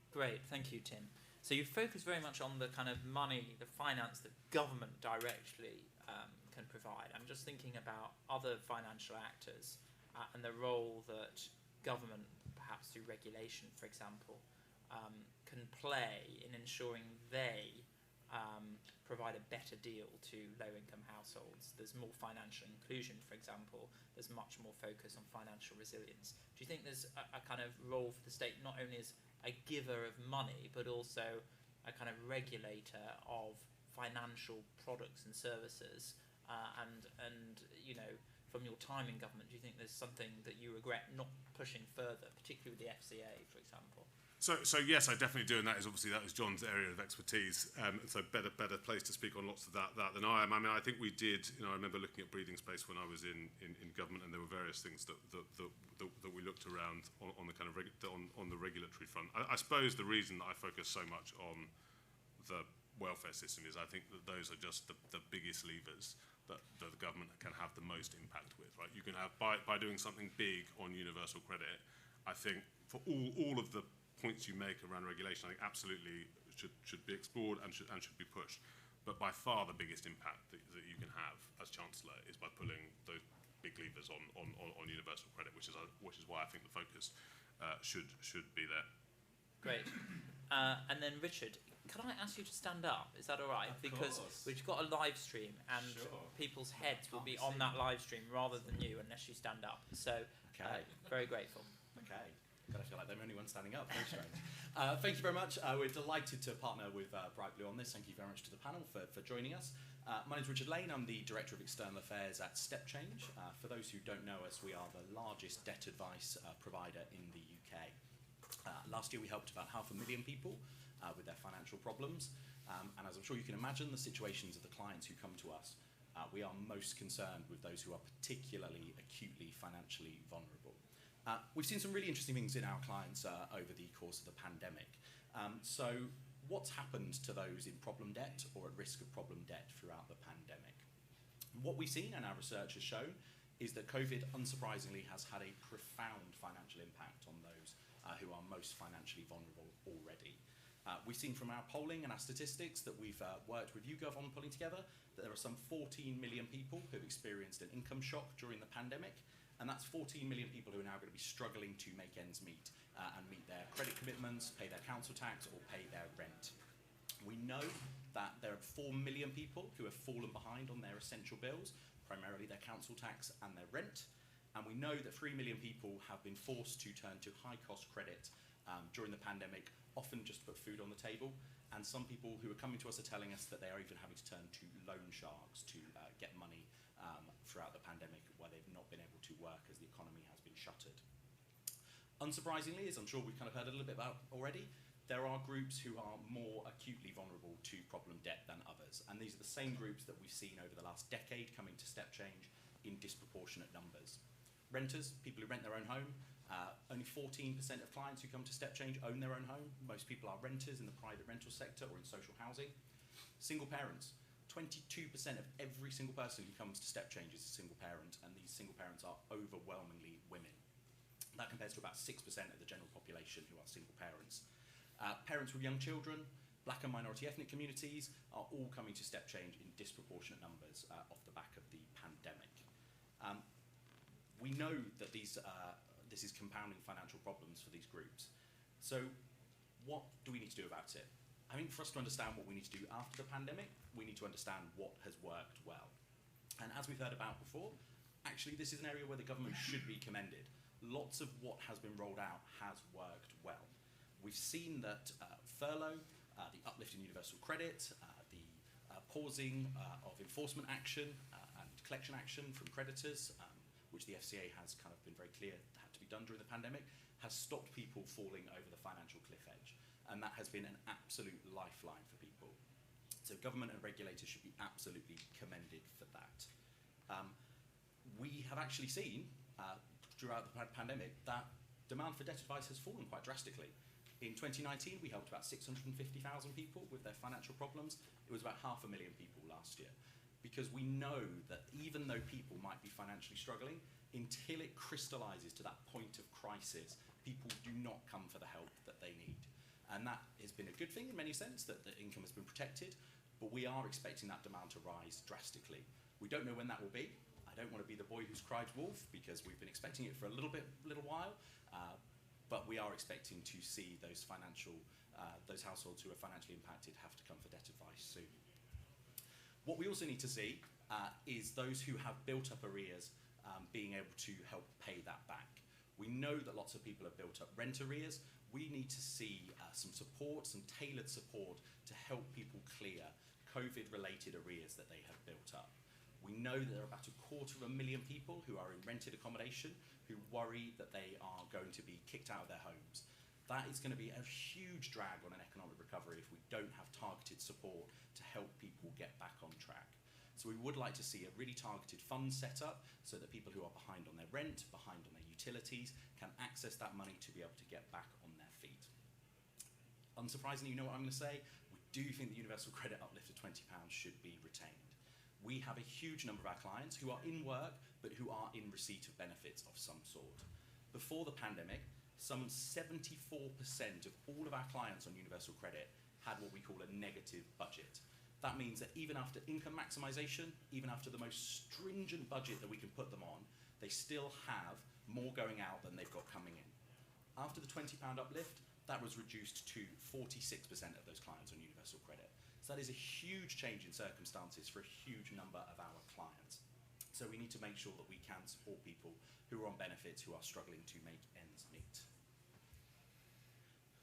Great, thank you, Tim. So you focus very much on the kind of money, the finance that government directly can provide. I'm just thinking about other financial actors and the role that government, perhaps through regulation, for example, can play in ensuring they provide a better deal to low-income households. There's more financial inclusion, for example. There's much more focus on financial resilience. Do you think there's a kind of role for the state not only as a giver of money, but also a kind of regulator of financial products and services? And from your time in government, do you think there's something that you regret not pushing further, particularly with the FCA, for example? So yes, I definitely do, and that was John's area of expertise. So better place to speak on lots of that than I am. I mean, I think we did. I remember looking at breathing space when I was in government, and there were various things that we looked around on the kind of on the regulatory front. I suppose the reason that I focus so much on the welfare system is I think that those are just the biggest levers that the government can have the most impact with. Right, you can have by doing something big on universal credit. I think for all of the points you make around regulation, I think absolutely should be explored and should be pushed. But by far the biggest impact that you can have as Chancellor is by pulling those big levers on universal credit, which is why I think the focus should be there. Great. And then Richard, can I ask you to stand up? Is that all right? Because we've got a live stream, and people's heads will be on that live stream rather than you unless you stand up. So very grateful. Okay. I feel like I'm the only one standing up. Very strange. Thank you very much. We're delighted to partner with Bright Blue on this. Thank you very much to the panel for joining us. My name is Richard Lane. I'm the Director of External Affairs at StepChange. For those who don't know us, we are the largest debt advice provider in the UK. Last year we helped about 500,000 people with their financial problems. And as I'm sure you can imagine, the situations of the clients who come to us, we are most concerned with those who are particularly acutely financially vulnerable. We've seen some really interesting things in our clients over the course of the pandemic. So what's happened to those in problem debt or at risk of problem debt throughout the pandemic? What we've seen and our research has shown is that COVID, unsurprisingly, has had a profound financial impact on those who are most financially vulnerable already. We've seen from our polling and our statistics that we've worked with YouGov on pulling together that there are some 14 million people who've experienced an income shock during the pandemic. And that's 14 million people who are now going to be struggling to make ends meet and meet their credit commitments, pay their council tax, or pay their rent. We know that there are 4 million people who have fallen behind on their essential bills, primarily their council tax and their rent. And we know that 3 million people have been forced to turn to high-cost credit during the pandemic, often just to put food on the table. And some people who are coming to us are telling us that they are even having to turn to loan sharks to get money throughout the pandemic, where they've not been able to work as the economy has been shuttered. Unsurprisingly, as I'm sure we've kind of heard a little bit about already, there are groups who are more acutely vulnerable to problem debt than others. And these are the same groups that we've seen over the last decade coming to StepChange in disproportionate numbers. Renters, people who rent their own home. Only 14% of clients who come to StepChange own their own home. Most people are renters in the private rental sector or in social housing. Single parents. 22% of every single person who comes to StepChange is a single parent, and these single parents are overwhelmingly women. That compares to about 6% of the general population who are single parents. Parents with young children, black and minority ethnic communities are all coming to StepChange in disproportionate numbers off the back of the pandemic. We know that this is compounding financial problems for these groups. So what do we need to do about it? I think for us to understand what we need to do after the pandemic, we need to understand what has worked well. And as we've heard about before, actually this is an area where the government should be commended. Lots of what has been rolled out has worked well. We've seen that furlough, the uplift in universal credit, the pausing of enforcement action and collection action from creditors, which the FCA has kind of been very clear had to be done during the pandemic, has stopped people falling over the financial cliff edge. And that has been an absolute lifeline for people. So government and regulators should be absolutely commended for that. We have actually seen throughout the pandemic that demand for debt advice has fallen quite drastically. In 2019, we helped about 650,000 people with their financial problems. It was about 500,000 people last year. Because we know that even though people might be financially struggling, until it crystallizes to that point of crisis, people do not come for the help that they need. And that has been a good thing in many sense, that the income has been protected, but we are expecting that demand to rise drastically. We don't know when that will be. I don't want to be the boy who's cried wolf, because we've been expecting it for a little while, but we are expecting to see those households who are financially impacted have to come for debt advice soon. What we also need to see is those who have built up arrears being able to help pay that back. We know that lots of people have built up rent arrears. We need to see some support, some tailored support to help people clear COVID-related arrears that they have built up. We know that there are about 250,000 people who are in rented accommodation who worry that they are going to be kicked out of their homes. That is going to be a huge drag on an economic recovery if we don't have targeted support to help people get back on track. So we would like to see a really targeted fund set up so that people who are behind on their rent, behind on their utilities, can access that money to be able to get back on their feet. Unsurprisingly, you know what I'm going to say? We do think the universal credit uplift of £20 should be retained. We have a huge number of our clients who are in work, but who are in receipt of benefits of some sort. Before the pandemic, some 74% of all of our clients on universal credit had what we call a negative budget. That means that even after income maximisation, even after the most stringent budget that we can put them on, they still have more going out than they've got coming in. After the £20 uplift, that was reduced to 46% of those clients on universal credit. So that is a huge change in circumstances for a huge number of our clients. So we need to make sure that we can support people who are on benefits who are struggling to make ends meet.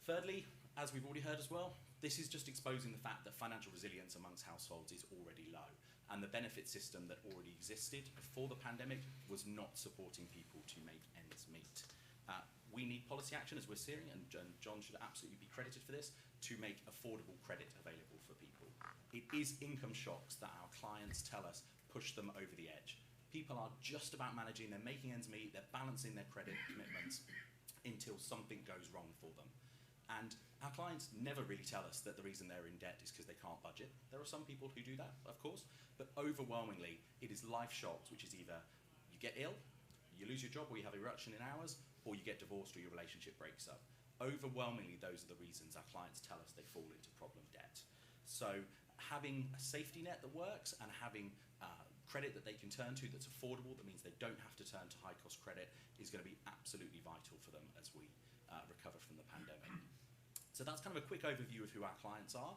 Thirdly, as we've already heard as well, this is just exposing the fact that financial resilience amongst households is already low, and the benefit system that already existed before the pandemic was not supporting people to make ends meet. We need policy action, as we're seeing, and John should absolutely be credited for this, to make affordable credit available for people. It is income shocks that our clients tell us push them over the edge. People are just about managing, they're making ends meet, they're balancing their credit commitments until something goes wrong for them. And our clients never really tell us that the reason they're in debt is because they can't budget. There are some people who do that, of course, but overwhelmingly it is life shocks, which is either you get ill, you lose your job, or you have a reduction in hours, or you get divorced or your relationship breaks up. Overwhelmingly, those are the reasons our clients tell us they fall into problem debt. So having a safety net that works and having credit that they can turn to that's affordable, that means they don't have to turn to high-cost credit, is going to be absolutely vital for them as we recover from the pandemic. So that's kind of a quick overview of who our clients are.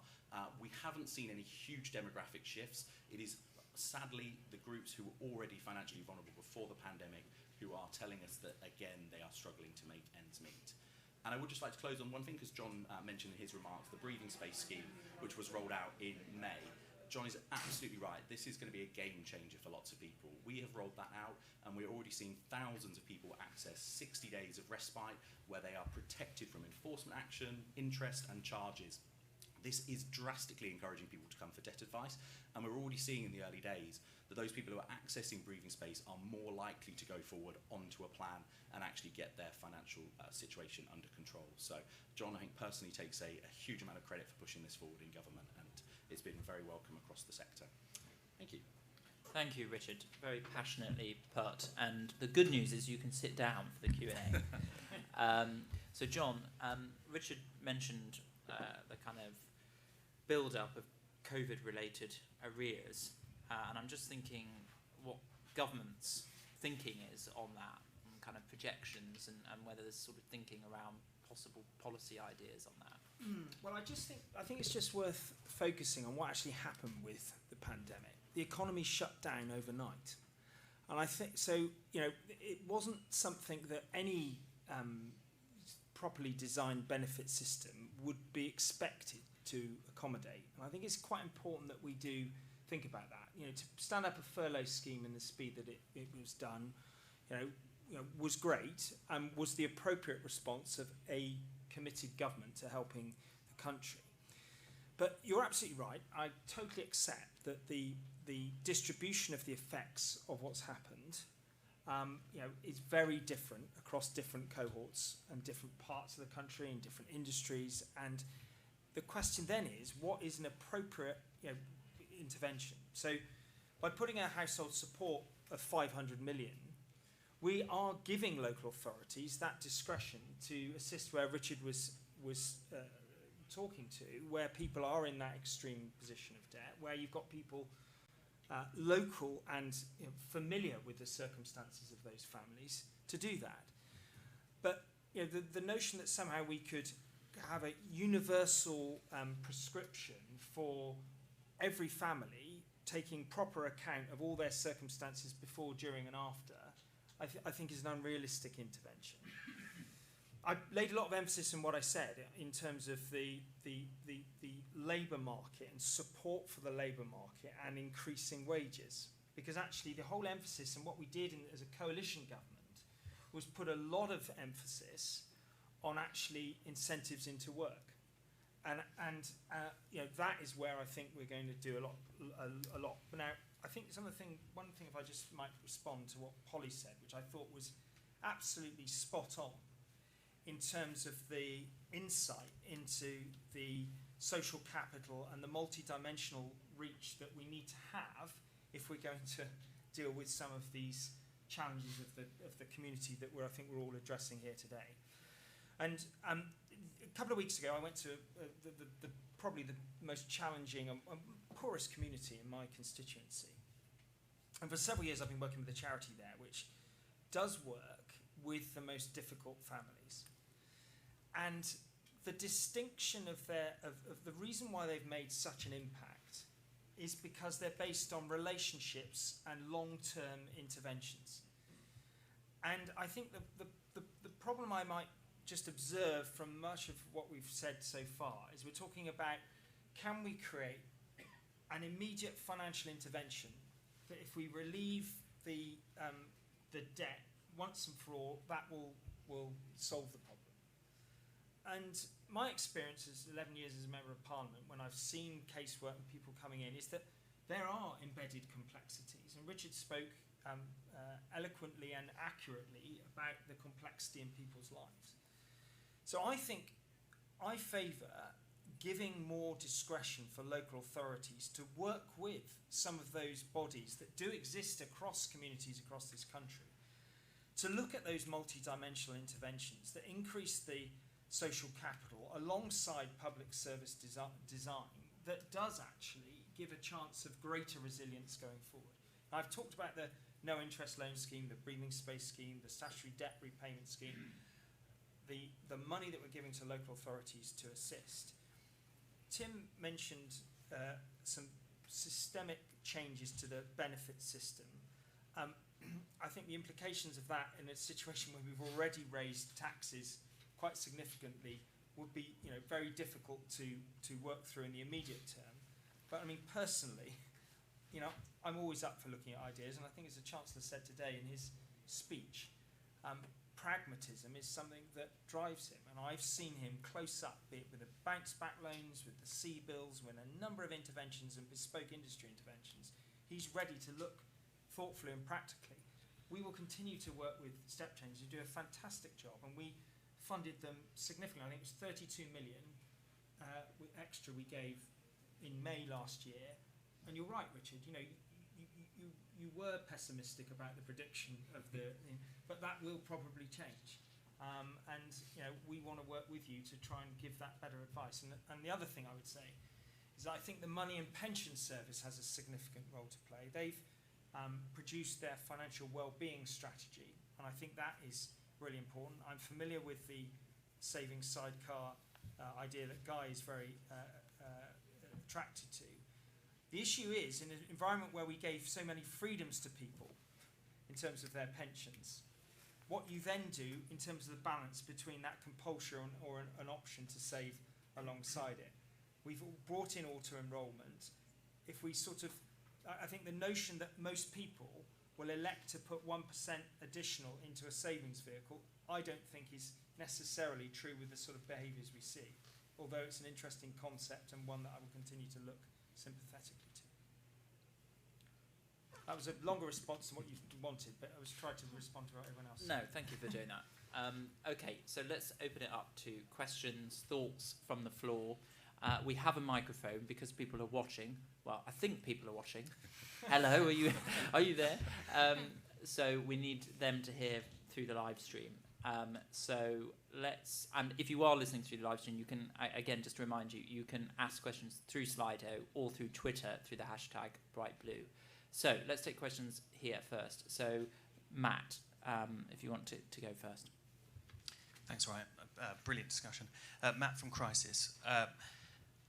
We haven't seen any huge demographic shifts. It is sadly the groups who were already financially vulnerable before the pandemic who are telling us that, again, they are struggling to make ends meet. And I would just like to close on one thing, because John mentioned in his remarks the breathing space scheme, which was rolled out in May. John is absolutely right. This is going to be a game changer for lots of people. We have rolled that out, and we're already seeing thousands of people access 60 days of respite where they are protected from enforcement action, interest, and charges. This is drastically encouraging people to come for debt advice, and we're already seeing in the early days that those people who are accessing breathing space are more likely to go forward onto a plan and actually get their financial situation under control. So John, I think, personally takes a huge amount of credit for pushing this forward in government, and it's been very welcome across the sector. Thank you. Thank you, Richard. Very passionately put. And the good news is you can sit down for the Q&A. So John, Richard mentioned the kind of build-up of COVID-related arrears. And I'm just thinking what government's thinking is on that, and kind of projections, and whether there's sort of thinking around possible policy ideas on that. Well, I think it's just worth focusing on what actually happened with the pandemic. The economy shut down overnight. And I think, so, you know, it wasn't something that any properly designed benefit system would be expected to accommodate. And I think it's quite important that we do think about that. You know, to stand up a furlough scheme in the speed that it was done, you know, was great and was the appropriate response of a committed government to helping the country. But you're absolutely right. I totally accept that the distribution of the effects of what's happened, you know, is very different across different cohorts and different parts of the country and different industries. And the question then is, what is an appropriate, you know, intervention? So by putting our household support of 500 million, we are giving local authorities that discretion to assist where Richard was talking to, where people are in that extreme position of debt, where you've got people local and, you know, familiar with the circumstances of those families to do that. But, you know, the notion that somehow we could have a universal prescription for every family, taking proper account of all their circumstances before, during and after, I think is an unrealistic intervention. I laid a lot of emphasis on what I said in terms of the labour market and support for the labour market and increasing wages. Because actually the whole emphasis and what we did as a coalition government was put a lot of emphasis on actually incentives into work. And you know, that is where I think we're going to do a lot. But now, I think one thing, if I just might respond to what Polly said, which I thought was absolutely spot on in terms of the insight into the social capital and the multidimensional reach that we need to have if we're going to deal with some of these challenges of the community that I think we're all addressing here today. And a couple of weeks ago, I went to probably the most challenging and poorest community in my constituency. And for several years, I've been working with a charity there, which does work with the most difficult families. And the distinction of the reason why they've made such an impact is because they're based on relationships and long-term interventions. And I think the problem I might just observe from much of what we've said so far is we're talking about, can we create an immediate financial intervention that if we relieve the debt once and for all, that will solve the problem. And my experience as 11 years as a Member of Parliament, when I've seen casework and people coming in, is that there are embedded complexities. And Richard spoke eloquently and accurately about the complexity in people's lives. So I think I favour giving more discretion for local authorities to work with some of those bodies that do exist across communities across this country, to look at those multidimensional interventions that increase the social capital alongside public service design that does actually give a chance of greater resilience going forward. I've talked about the no interest loan scheme, the breathing space scheme, the statutory debt repayment scheme. the money that we're giving to local authorities to assist. Tim mentioned some systemic changes to the benefit system. I think the implications of that in a situation where we've already raised taxes quite significantly would be, very difficult to work through in the immediate term. But I mean, personally, I'm always up for looking at ideas, and I think as the Chancellor said today in his speech, pragmatism is something that drives him, and I've seen him close up, be it with the bounce-back loans, with the C-bills, with a number of interventions and bespoke industry interventions. He's ready to look thoughtfully and practically. We will continue to work with StepChange, who do a fantastic job, and we funded them significantly. I think it was 32 million extra we gave in May last year. And you're right, Richard, you were pessimistic about the prediction of but that will probably change. And we want to work with you to try and give that better advice. And the other thing I would say is that I think the Money and Pension Service has a significant role to play. They've produced their financial well-being strategy, and I think that is really important. I'm familiar with the savings sidecar idea that Guy is very attracted to. The issue is, in an environment where we gave so many freedoms to people in terms of their pensions, what you then do in terms of the balance between that compulsion or an option to save alongside it. We've brought in auto-enrolment. If we I think the notion that most people will elect to put 1% additional into a savings vehicle, I don't think is necessarily true with the sort of behaviours we see, although it's an interesting concept and one that I will continue to look sympathetically to. That was a longer response than what you wanted, but I was trying to respond to everyone else. No, thank you for doing that. Okay, so let's open it up to questions, thoughts from the floor. We have a microphone because people are watching. Well, I think people are watching. Hello, are you there? So we need them to hear through the live stream. And if you are listening through the live stream, you can, again, just to remind you, you can ask questions through Slido or through Twitter through the hashtag #BrightBlue. So let's take questions here first. So Matt, if you want to go first. Thanks, Ryan. Brilliant discussion. Matt from Crisis.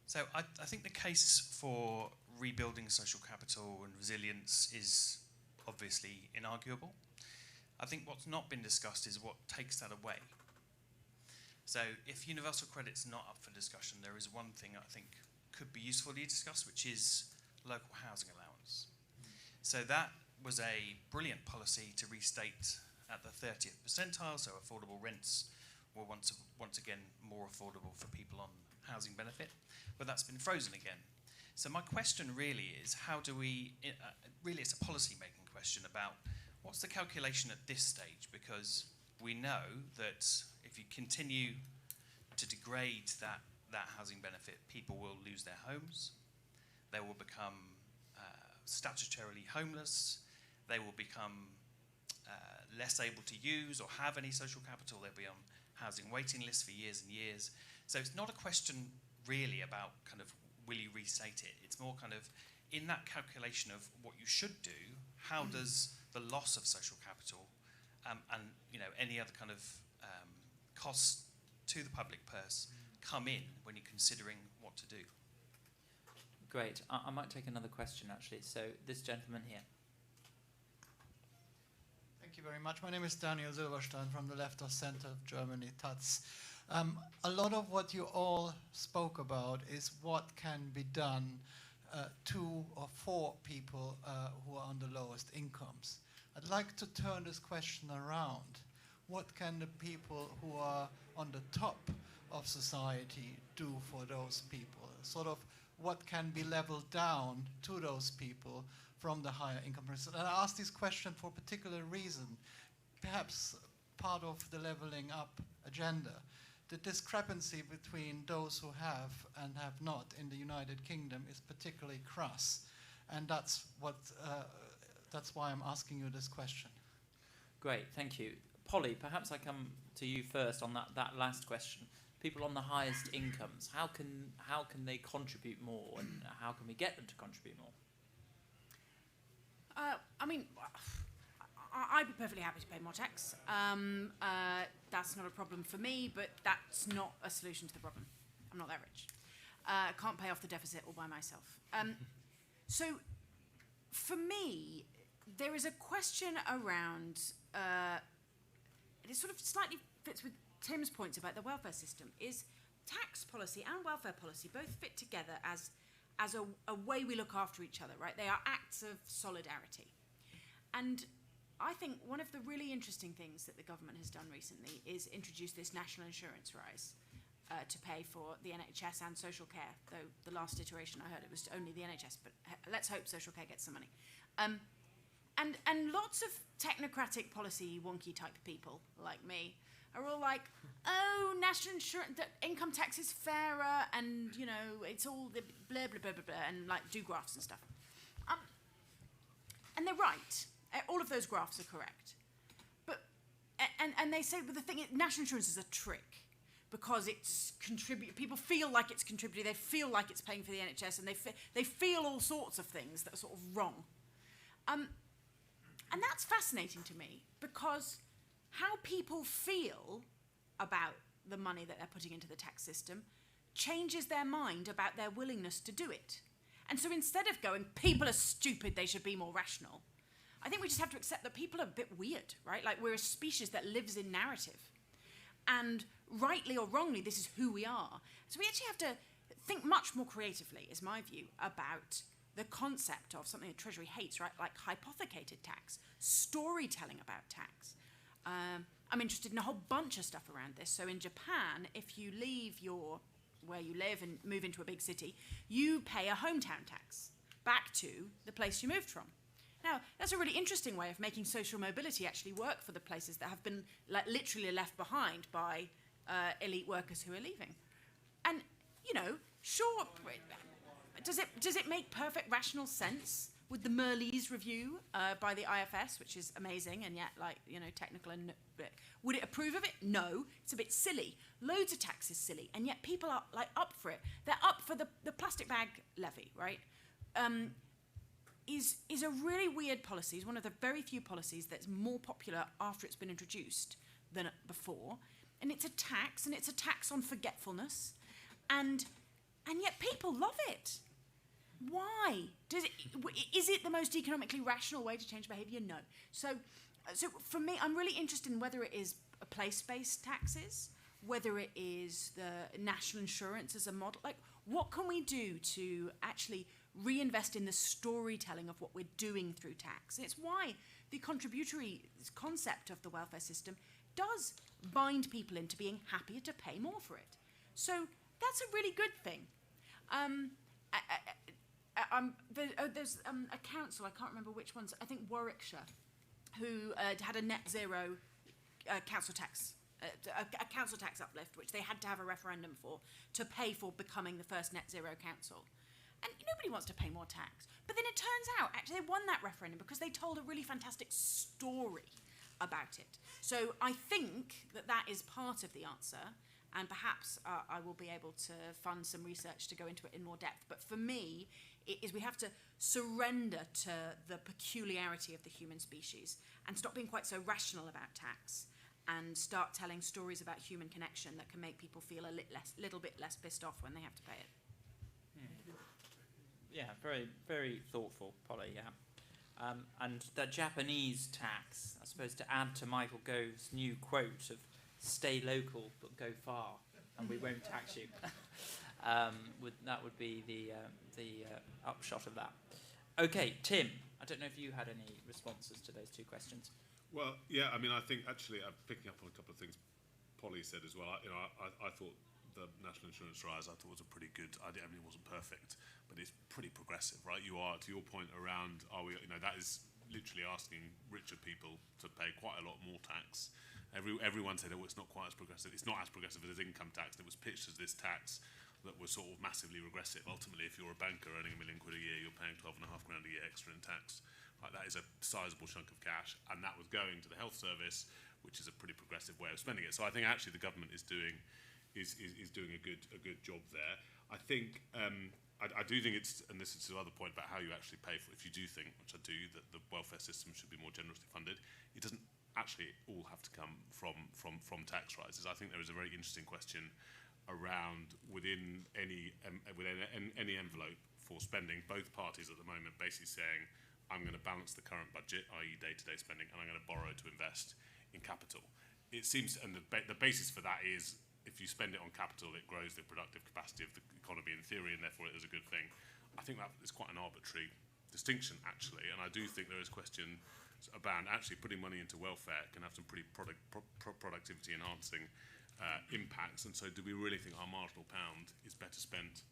So I think the case for rebuilding social capital and resilience is obviously inarguable. I think what's not been discussed is what takes that away. So if universal credit's not up for discussion, there is one thing I think could be usefully discussed, which is local housing allowance. So that was a brilliant policy to restate at the 30th percentile, so affordable rents were once again more affordable for people on housing benefit, but that's been frozen again. So my question really is, how do we, really it's a policy-making question about what's the calculation at this stage, because we know that if you continue to degrade that housing benefit, people will lose their homes, they will become statutorily homeless, they will become less able to use or have any social capital, they'll be on housing waiting lists for years and years. So it's not a question really about kind of will you restate it, it's more kind of in that calculation of what you should do, how does the loss of social capital and any other kind of costs to the public purse come in when you're considering what to do? Great. I might take another question, actually. So this gentleman here. Thank you very much. My name is Daniel Silverstein from the left of center of Germany, Taz. A lot of what you all spoke about is what can be done to or for people who are on the lowest incomes. I'd like to turn this question around. What can the people who are on the top of society do for those people? Sort of what can be leveled down to those people from the higher income brackets? And I ask this question for a particular reason, perhaps part of the leveling up agenda. The discrepancy between those who have and have not in the United Kingdom is particularly crass, and that's why I'm asking you this question. Great, thank you. Polly, perhaps I come to you first on that last question. People on the highest incomes, how can they contribute more, and how can we get them to contribute more? I mean, I'd be perfectly happy to pay more tax. That's not a problem for me, but that's not a solution to the problem. I'm not that rich. Can't pay off the deficit all by myself. So for me, there is a question around, it sort of slightly fits with Tim's points about the welfare system, is tax policy and welfare policy both fit together as a way we look after each other, right? They are acts of solidarity. And I think one of the really interesting things that the government has done recently is introduce this national insurance rise to pay for the NHS and social care, though the last iteration I heard it was only the NHS, but let's hope social care gets some money. And lots of technocratic policy wonky type people like me are all like, oh, national insurance, the income tax is fairer, and you know it's all the blah blah blah blah blah, and like do graphs and stuff. And they're right. All of those graphs are correct. But and they say, but the thing is, national insurance is a trick because it's people feel like it's contributing. They feel like it's paying for the NHS, and they feel all sorts of things that are sort of wrong. And that's fascinating to me because how people feel about the money that they're putting into the tax system changes their mind about their willingness to do it. And so instead of going, people are stupid, they should be more rational, I think we just have to accept that people are a bit weird, right? Like we're a species that lives in narrative. And rightly or wrongly, this is who we are. So we actually have to think much more creatively, is my view, about the concept of something the Treasury hates, right? Like hypothecated tax, storytelling about tax. I'm interested in a whole bunch of stuff around this. So in Japan, if you leave where you live and move into a big city, you pay a hometown tax back to the place you moved from. Now, that's a really interesting way of making social mobility actually work for the places that have been literally left behind by elite workers who are leaving. And, you know, sure, does it make perfect rational sense with the Merleys review by the IFS, which is amazing and yet, technical and... Would it approve of it? No. It's a bit silly. Loads of tax is silly, and yet people are, up for it. They're up for the plastic bag levy, right? Is a really weird policy. It's one of the very few policies that's more popular after it's been introduced than before. And it's a tax on forgetfulness. And yet people love it. Why? Is it the most economically rational way to change behaviour? No. So for me, I'm really interested in whether it is place-based taxes, whether it is the national insurance as a model. Like, what can we do to actually reinvest in the storytelling of what we're doing through tax? And it's why the contributory concept of the welfare system does bind people into being happier to pay more for it. So that's a really good thing. There's a council, I can't remember which ones, I think Warwickshire, who had a net zero council tax, a council tax uplift, which they had to have a referendum for to pay for becoming the first net zero council. And nobody wants to pay more tax. But then it turns out, actually, they won that referendum because they told a really fantastic story about it. So I think that is part of the answer, and perhaps I will be able to fund some research to go into it in more depth. But for me, it is we have to surrender to the peculiarity of the human species and stop being quite so rational about tax and start telling stories about human connection that can make people feel a little bit less pissed off when they have to pay it. Yeah, very, very thoughtful, Polly, yeah. And the Japanese tax, I suppose, to add to Michael Gove's new quote of stay local but go far and we won't tax you. That would be the upshot of that. Okay, Tim, I don't know if you had any responses to those two questions. Well, yeah, I mean, I think actually I'm picking up on a couple of things Polly said as well. I thought the national insurance rise was a pretty good idea. I mean, it wasn't perfect, but it's pretty progressive, right? You are, to your point around, that is literally asking richer people to pay quite a lot more tax. Everyone said, it's not quite as progressive. It's not as progressive as income tax. It was pitched as this tax that was sort of massively regressive. Ultimately, if you're a banker earning £1 million a year, you're paying £12.5 grand a year extra in tax. Like, that is a sizable chunk of cash, and that was going to the health service, which is a pretty progressive way of spending it. So I think actually the government is doing a good job there. I think I do think it's, and this is the other point about how you actually pay for it, if you do think, which I do, that the welfare system should be more generously funded, it doesn't actually all have to come from tax rises. I think there is a very interesting question around within any envelope for spending, both parties at the moment basically saying, I'm going to balance the current budget, i.e. day-to-day spending, and I'm going to borrow to invest in capital. It seems, and the basis for that is, if you spend it on capital, it grows the productive capacity of the economy in theory, and therefore it is a good thing. I think that is quite an arbitrary distinction, actually, and I do think there is questions about actually putting money into welfare can have some pretty productivity-enhancing impacts, and so do we really think our marginal pound is better spent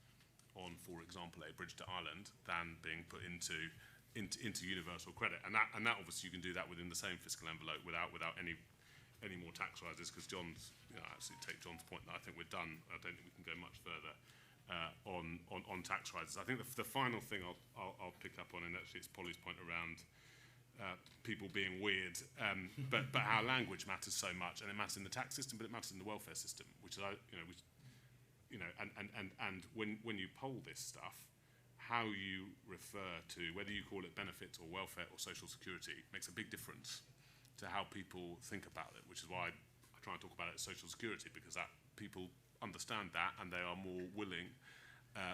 on, for example, a bridge to Ireland than being put into universal credit? And that obviously you can do that within the same fiscal envelope without any more tax rises, because John's, absolutely take John's point that I think we're done. I don't think we can go much further on tax rises. I think the final thing I'll pick up on, and actually it's Polly's point around people being weird, but how language matters so much, and it matters in the tax system, but it matters in the welfare system, which is and when you poll this stuff, how you refer to, whether you call it benefits or welfare or social security, makes a big difference to how people think about it, which is why I try and talk about it as social security, because that people understand that and they are more willing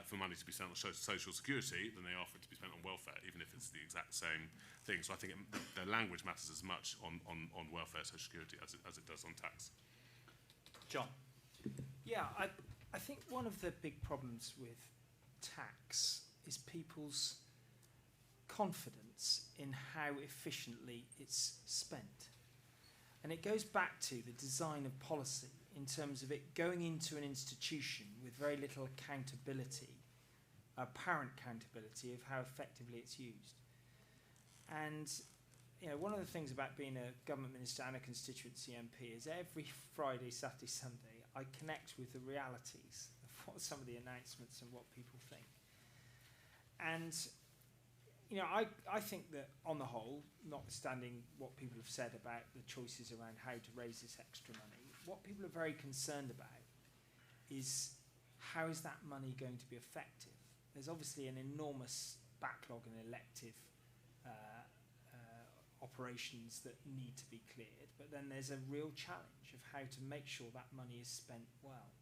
for money to be spent on social security than they are for it to be spent on welfare, even if it's the exact same thing. So I think the language matters as much on welfare, social security, as it does on tax. John? Yeah, I think one of the big problems with tax is people's confidence in how efficiently it's spent. And it goes back to the design of policy in terms of it going into an institution with very little accountability, apparent accountability of how effectively it's used. And one of the things about being a government minister and a constituency MP is every Friday, Saturday, Sunday, I connect with the realities of what some of the announcements and what people think. And I think that on the whole, notwithstanding what people have said about the choices around how to raise this extra money, what people are very concerned about is how is that money going to be effective? There's obviously an enormous backlog in elective operations that need to be cleared, but then there's a real challenge of how to make sure that money is spent well.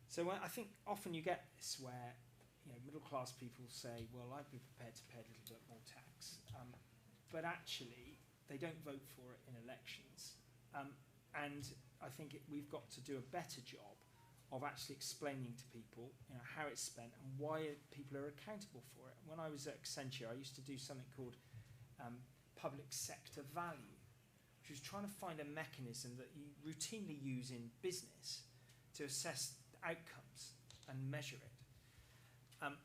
So I think often you get this where middle-class people say, well, I'd be prepared to pay a little bit more tax, but actually they don't vote for it in elections. And I think we've got to do a better job of actually explaining to people how it's spent and why people are accountable for it. When I was at Exchequer, I used to do something called public sector value, which was trying to find a mechanism that you routinely use in business to assess outcomes and measure it.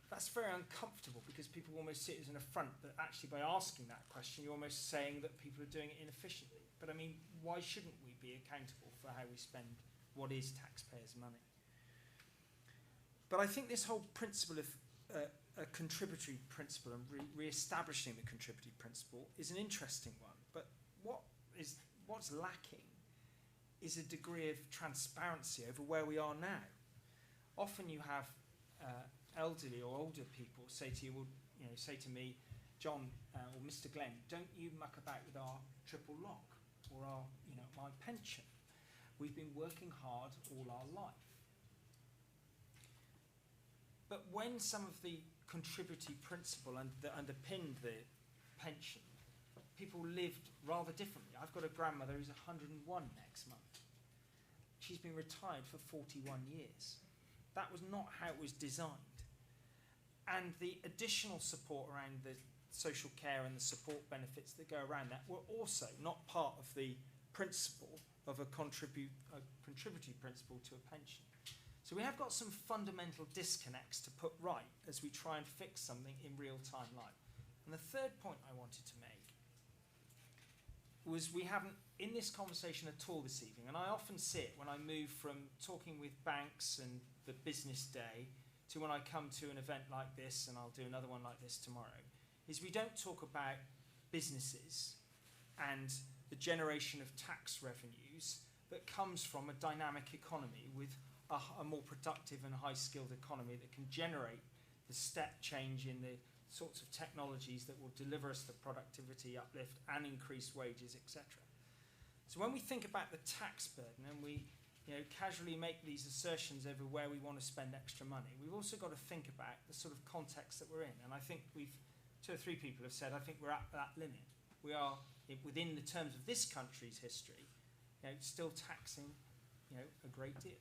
That's very uncomfortable because people almost see it as an affront, but actually by asking that question, you're almost saying that people are doing it inefficiently. But I mean, why shouldn't we be accountable for how we spend what is taxpayers' money? But I think this whole principle of a contributory principle and re-establishing the contributory principle is an interesting one. But what's lacking is a degree of transparency over where we are now. Often you have elderly or older people say to you, say to me, John or Mr. Glen, don't you muck about with our triple lock or our, my pension. We've been working hard all our life. But when some of the contributory principle that underpinned the pension, people lived rather differently. I've got a grandmother who's 101 next month. She's been retired for 41 years. That was not how it was designed. And the additional support around the social care and the support benefits that go around that were also not part of the principle of a contributory principle to a pension. So we have got some fundamental disconnects to put right as we try and fix something in real-time life. And the third point I wanted to make was we haven't, in this conversation at all this evening, and I often see it when I move from talking with banks and the business day to when I come to an event like this, and I'll do another one like this tomorrow, is we don't talk about businesses and the generation of tax revenues that comes from a dynamic economy with a more productive and high-skilled economy that can generate the step change in the sorts of technologies that will deliver us the productivity uplift and increase wages, etc. So when we think about the tax burden and we casually make these assertions over where we want to spend extra money, we've also got to think about the sort of context that we're in. And I think two or three people have said, I think we're at that limit. We are, within the terms of this country's history, still taxing a great deal.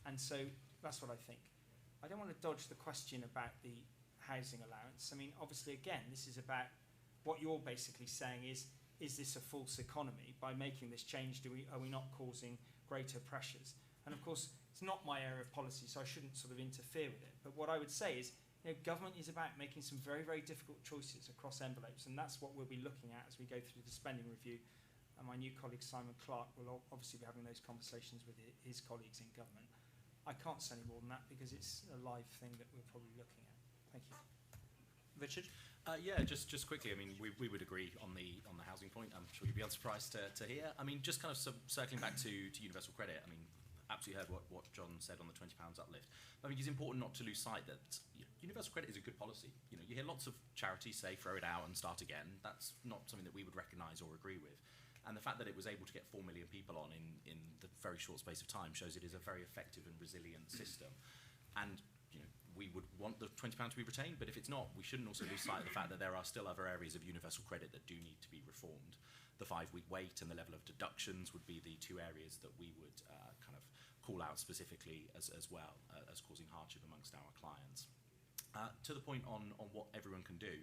And so that's what I think. I don't want to dodge the question about the housing allowance. I mean, obviously, again, this is about what you're basically saying is this a false economy? By making this change, are we not causing greater pressures? And of course, it's not my area of policy, so I shouldn't sort of interfere with it. But what I would say is, government is about making some very, very difficult choices across envelopes, and that's what we'll be looking at as we go through the spending review. And my new colleague, Simon Clark, will obviously be having those conversations with his colleagues in government. I can't say any more than that because it's a live thing that we're probably looking at. Thank you. Richard? Yeah, just quickly. I mean, we would agree on the housing point. I'm sure you'd be unsurprised to hear. I mean, just kind of circling back to universal credit. I mean, absolutely heard what John said on the £20 uplift. I think it's important not to lose sight that universal credit is a good policy. You hear lots of charities say throw it out and start again. That's not something that we would recognise or agree with. And the fact that it was able to get 4 million people on in the very short space of time shows it is a very effective and resilient system. And we would want the £20 to be retained, but if it's not, we shouldn't also lose sight of the fact that there are still other areas of universal credit that do need to be reformed. The 5-week wait and the level of deductions would be the two areas that we would kind of call out specifically as well as causing hardship amongst our clients. To the point on what everyone can do,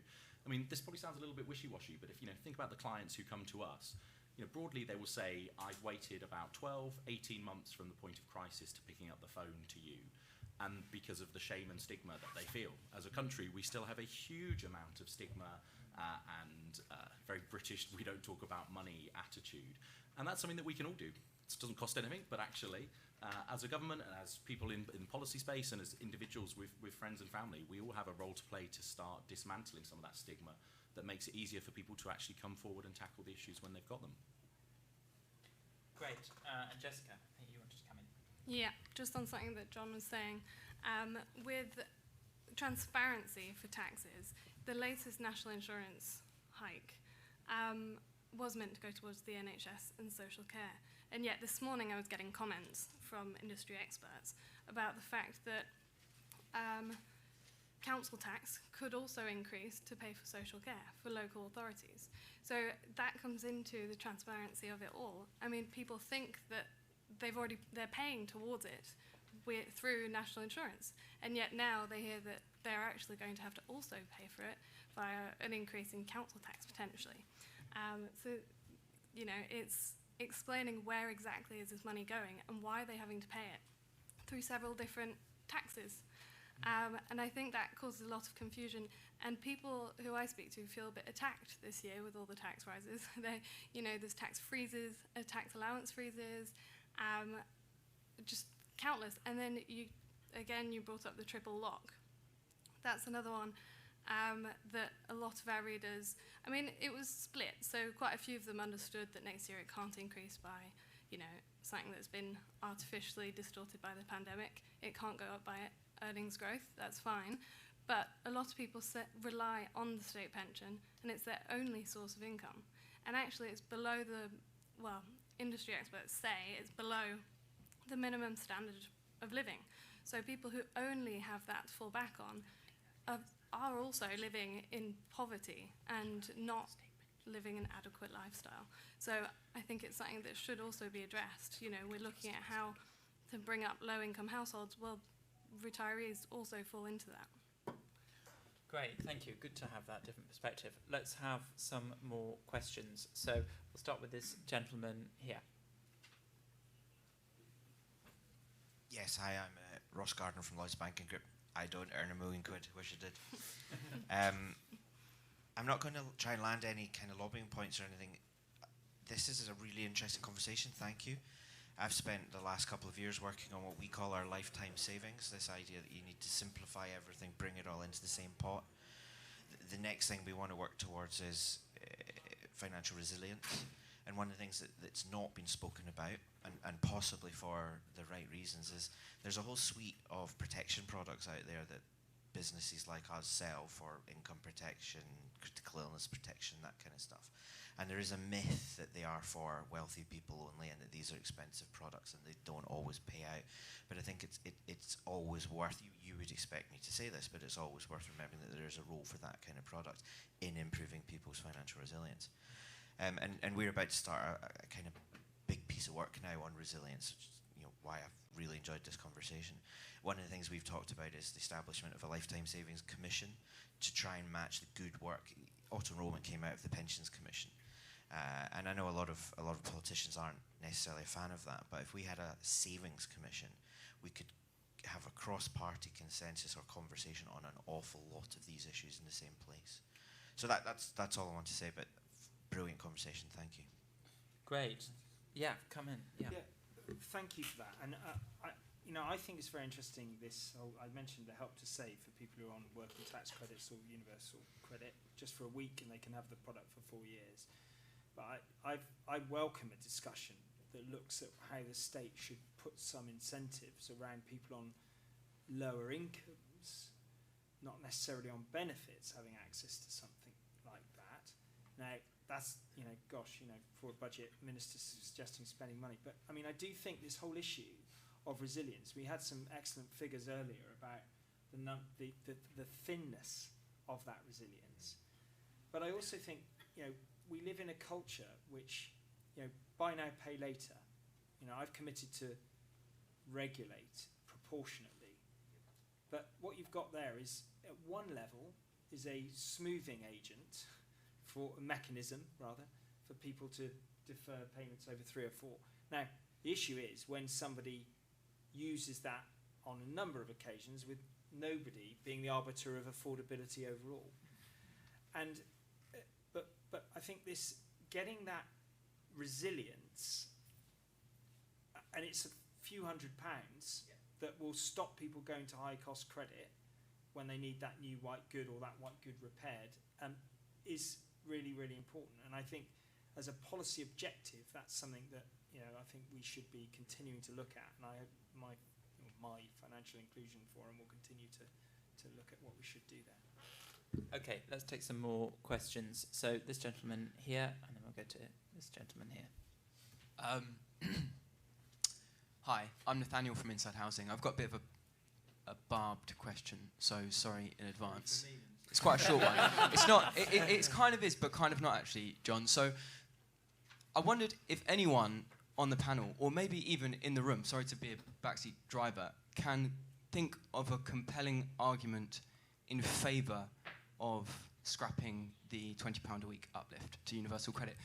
I mean, this probably sounds a little bit wishy-washy, but if think about the clients who come to us, broadly they will say, I've waited about 12, 18 months from the point of crisis to picking up the phone to you. And because of the shame and stigma that they feel. As a country, we still have a huge amount of stigma and very British, we don't talk about money attitude. And that's something that we can all do. It doesn't cost anything, but actually, as a government and as people in policy space and as individuals with friends and family, we all have a role to play to start dismantling some of that stigma that makes it easier for people to actually come forward and tackle the issues when they've got them. Great. And Jessica, I think you wanted to come in. Yeah, just on something that John was saying, with transparency for taxes, the latest national insurance hike was meant to go towards the NHS and social care. And yet this morning I was getting comments from industry experts about the fact that council tax could also increase to pay for social care for local authorities. So that comes into the transparency of it all. I mean, people think that they're paying towards it through national insurance, and yet now they hear that they're actually going to have to also pay for it via an increase in council tax potentially. So it's explaining where exactly is this money going and why are they having to pay it through several different taxes. And I think that causes a lot of confusion, and people who I speak to feel a bit attacked this year with all the tax rises. There's tax freezes, tax allowance freezes, just countless. And then you brought up the triple lock. That's another one that a lot of our readers, I mean, it was split, so quite a few of them understood that next year it can't increase by, something that's been artificially distorted by the pandemic. It can't go up by earnings growth, that's fine. But a lot of people rely on the state pension, and it's their only source of income. And actually it's below industry experts say it's below the minimum standard of living. So people who only have that to fall back on are also living in poverty and not living an adequate lifestyle. So I think it's something that should also be addressed. We're looking at how to bring up low-income households. Well, retirees also fall into that. Great, thank you. Good to have that different perspective. Let's have some more questions. So we'll start with this gentleman here. Yes, hi, I'm Ross Gardner from Lloyds Banking Group. I don't earn £1 million, wish I did. I'm not going to try and land any kind of lobbying points or anything. This is a really interesting conversation, thank you. I've spent the last couple of years working on what we call our lifetime savings, this idea that you need to simplify everything, bring it all into the same pot. The next thing we want to work towards is financial resilience. And one of the things that's not been spoken about, and possibly for the right reasons, is there's a whole suite of protection products out there that businesses like us sell for income protection, critical illness protection, that kind of stuff. And there is a myth that they are for wealthy people only, and that these are expensive products and they don't always pay out. But I think it's always worth, you would expect me to say this, but it's always worth remembering that there is a role for that kind of product in improving people's financial resilience. And we're about to start a kind of big piece of work now on resilience, which is, why I've really enjoyed this conversation. One of the things we've talked about is the establishment of a lifetime savings commission to try and match the good work. Auto-enrollment came out of the Pensions Commission. And I know a lot of politicians aren't necessarily a fan of that, but if we had a savings commission, we could have a cross-party consensus or conversation on an awful lot of these issues in the same place. So that's all I want to say, but brilliant conversation, thank you. Great. Yeah, come in. Yeah. Thank you for that. And I think it's very interesting, I mentioned the help to save for people who are on working tax credits or universal credit just for a week, and they can have the product for 4 years. But I welcome a discussion that looks at how the state should put some incentives around people on lower incomes, not necessarily on benefits, having access to something like that. Now, that's, for a budget minister suggesting spending money. But, I do think this whole issue of resilience, we had some excellent figures earlier about the thinness of that resilience. But I also think, we live in a culture which, buy now, pay later. I've committed to regulate proportionately. But what you've got there is, at one level, is a smoothing agent, for a mechanism, rather, for people to defer payments over 3 or 4. Now, the issue is when somebody uses that on a number of occasions with nobody being the arbiter of affordability overall. And but I think this getting that resilience, and it's a few £100 that will stop people going to high cost credit when they need that new white good or that white good repaired, is really, really important. And I think as a policy objective, that's something that I think we should be continuing to look at. And I hope my financial inclusion forum will continue to look at what we should do there. Okay, let's take some more questions. So this gentleman here, and then we'll go to this gentleman here. Hi, I'm Nathaniel from Inside Housing. I've got a bit of a barbed question, so sorry in advance. It's quite a short one. It's not. It's kind of is, but kind of not actually, John. So I wondered if anyone on the panel, or maybe even in the room, sorry to be a backseat driver, can think of a compelling argument in favour of scrapping the £20 a week uplift to universal credit.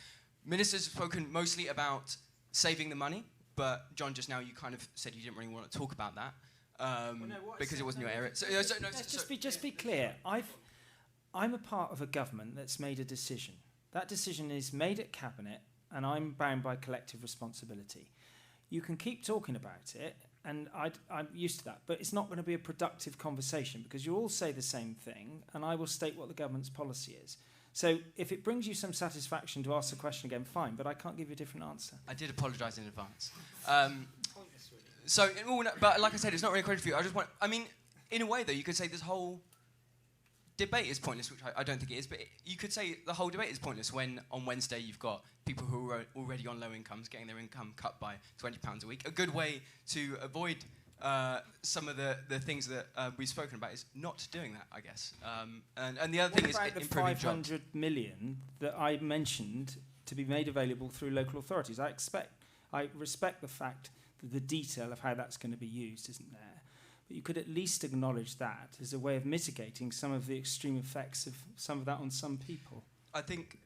Ministers have spoken mostly about saving the money, but John, just now you kind of said you didn't really want to talk about that because it wasn't your area. Just be clear. I'm a part of a government that's made a decision. That decision is made at Cabinet, and I'm bound by collective responsibility. You can keep talking about it, and I'm used to that, but it's not going to be a productive conversation because you all say the same thing, and I will state what the government's policy is. So if it brings you some satisfaction to ask the question again, fine, but I can't give you a different answer. I did apologise in advance. But like I said, it's not really a question for you. In a way, though, you could say this whole debate is pointless, which I don't think it is, but you could say the whole debate is pointless when on Wednesday you've got people who are already on low incomes getting their income cut by £20 a week. A good way to avoid some of the things that we've spoken about is not doing that, I guess. And the other thing is improving jobs. What about the 500 million that I mentioned to be made available through local authorities? I respect the fact that the detail of how that's going to be used isn't there. But you could at least acknowledge that as a way of mitigating some of the extreme effects of some of that on some people. I think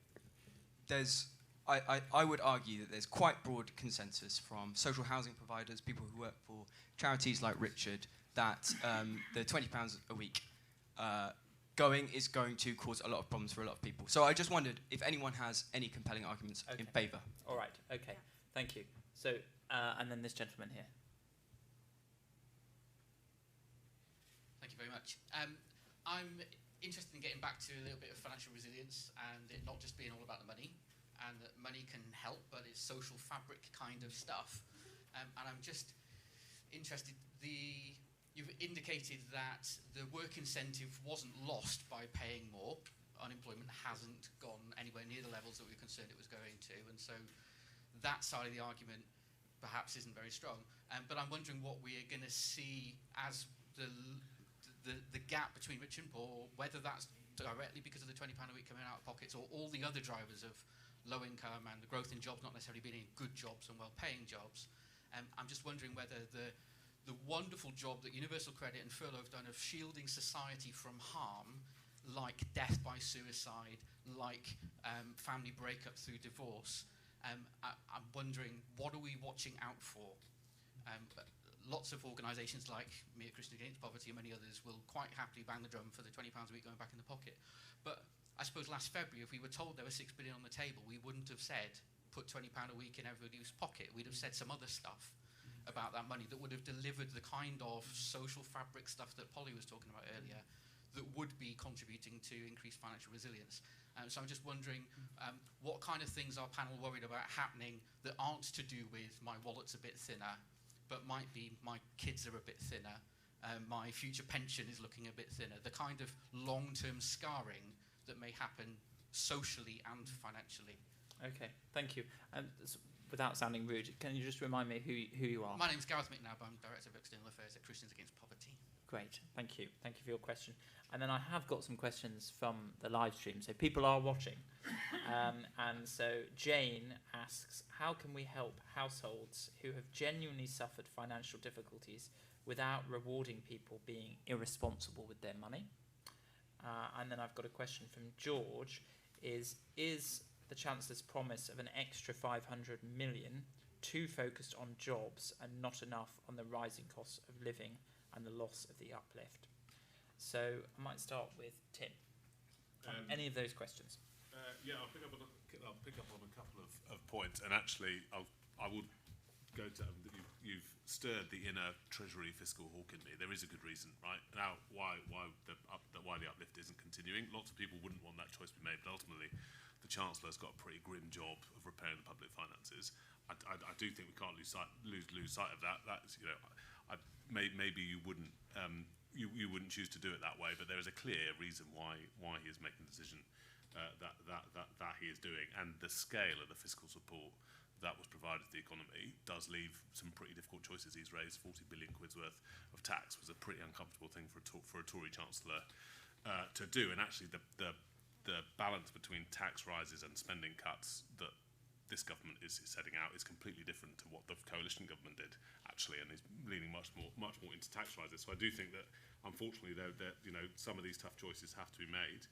I would argue that there's quite broad consensus from social housing providers, people who work for charities like Richard, that the £20 a week is going to cause a lot of problems for a lot of people. So I just wondered if anyone has any compelling arguments in favour. All right, okay, thank you. So, and then this gentleman here. Thank you very much. I'm interested in getting back to a little bit of financial resilience and it not just being all about the money. and that money can help, but it's social fabric kind of stuff. And I'm just interested, you've indicated that the work incentive wasn't lost by paying more. Unemployment hasn't gone anywhere near the levels that we were concerned it was going to, and so that side of the argument perhaps isn't very strong. But I'm wondering what we are going to see as the gap between rich and poor, whether that's directly because of the £20 a week coming out of pockets, or all the other drivers of low income and the growth in jobs not necessarily being in good jobs and well-paying jobs. I'm just wondering whether the wonderful job that Universal Credit and Furlough have done of shielding society from harm, like death by suicide, like family breakup through divorce, I'm wondering, what are we watching out for? Lots of organisations like me at Christians Against Poverty and many others will quite happily bang the drum for the £20 a week going back in the pocket. But I suppose last February, if we were told there was £6 billion on the table, we wouldn't have said, put £20 a week in everybody's pocket. We'd have said some other stuff about that money that would have delivered the kind of social fabric stuff that Polly was talking about earlier, that would be contributing to increased financial resilience. So I'm just wondering what kind of things are panel worried about happening that aren't to do with my wallet's a bit thinner, but might be my kids are a bit thinner, my future pension is looking a bit thinner, the kind of long-term scarring that may happen socially and financially. Okay, thank you. Without sounding rude, can you just remind me who you are? My name's Gareth McNabb. I'm Director of External Affairs at Christians Against Poverty. Great, thank you. Thank you for your question. And then I have got some questions from the live stream, so people are watching. And so Jane asks, how can we help households who have genuinely suffered financial difficulties without rewarding people being irresponsible with their money? And then I've got a question from George, is the Chancellor's promise of an extra 500 million too focused on jobs and not enough on the rising costs of living and the loss of the uplift? So I might start with Tim. Any of those questions? Yeah, I'll pick up on a couple of points, and actually, I will go to you've stirred the inner Treasury fiscal hawk in me. There is a good reason, right? Now, why the uplift isn't continuing? Lots of people wouldn't want that choice to be made, but ultimately, the Chancellor's got a pretty grim job of repairing the public finances. I do think we can't lose sight of that. That's, you know, maybe you wouldn't. You wouldn't choose to do it that way, but there is a clear reason why he is making the decision that he is doing, and the scale of the fiscal support that was provided to the economy does leave some pretty difficult choices. He's raised 40 billion quid's worth of tax, was a pretty uncomfortable thing for a Tory Chancellor to do, and actually the balance between tax rises and spending cuts that this government is setting out is completely different to what the coalition government did, actually, and is leaning much more into tax rises. So I do think that, unfortunately, you know, some of these tough choices have to be made.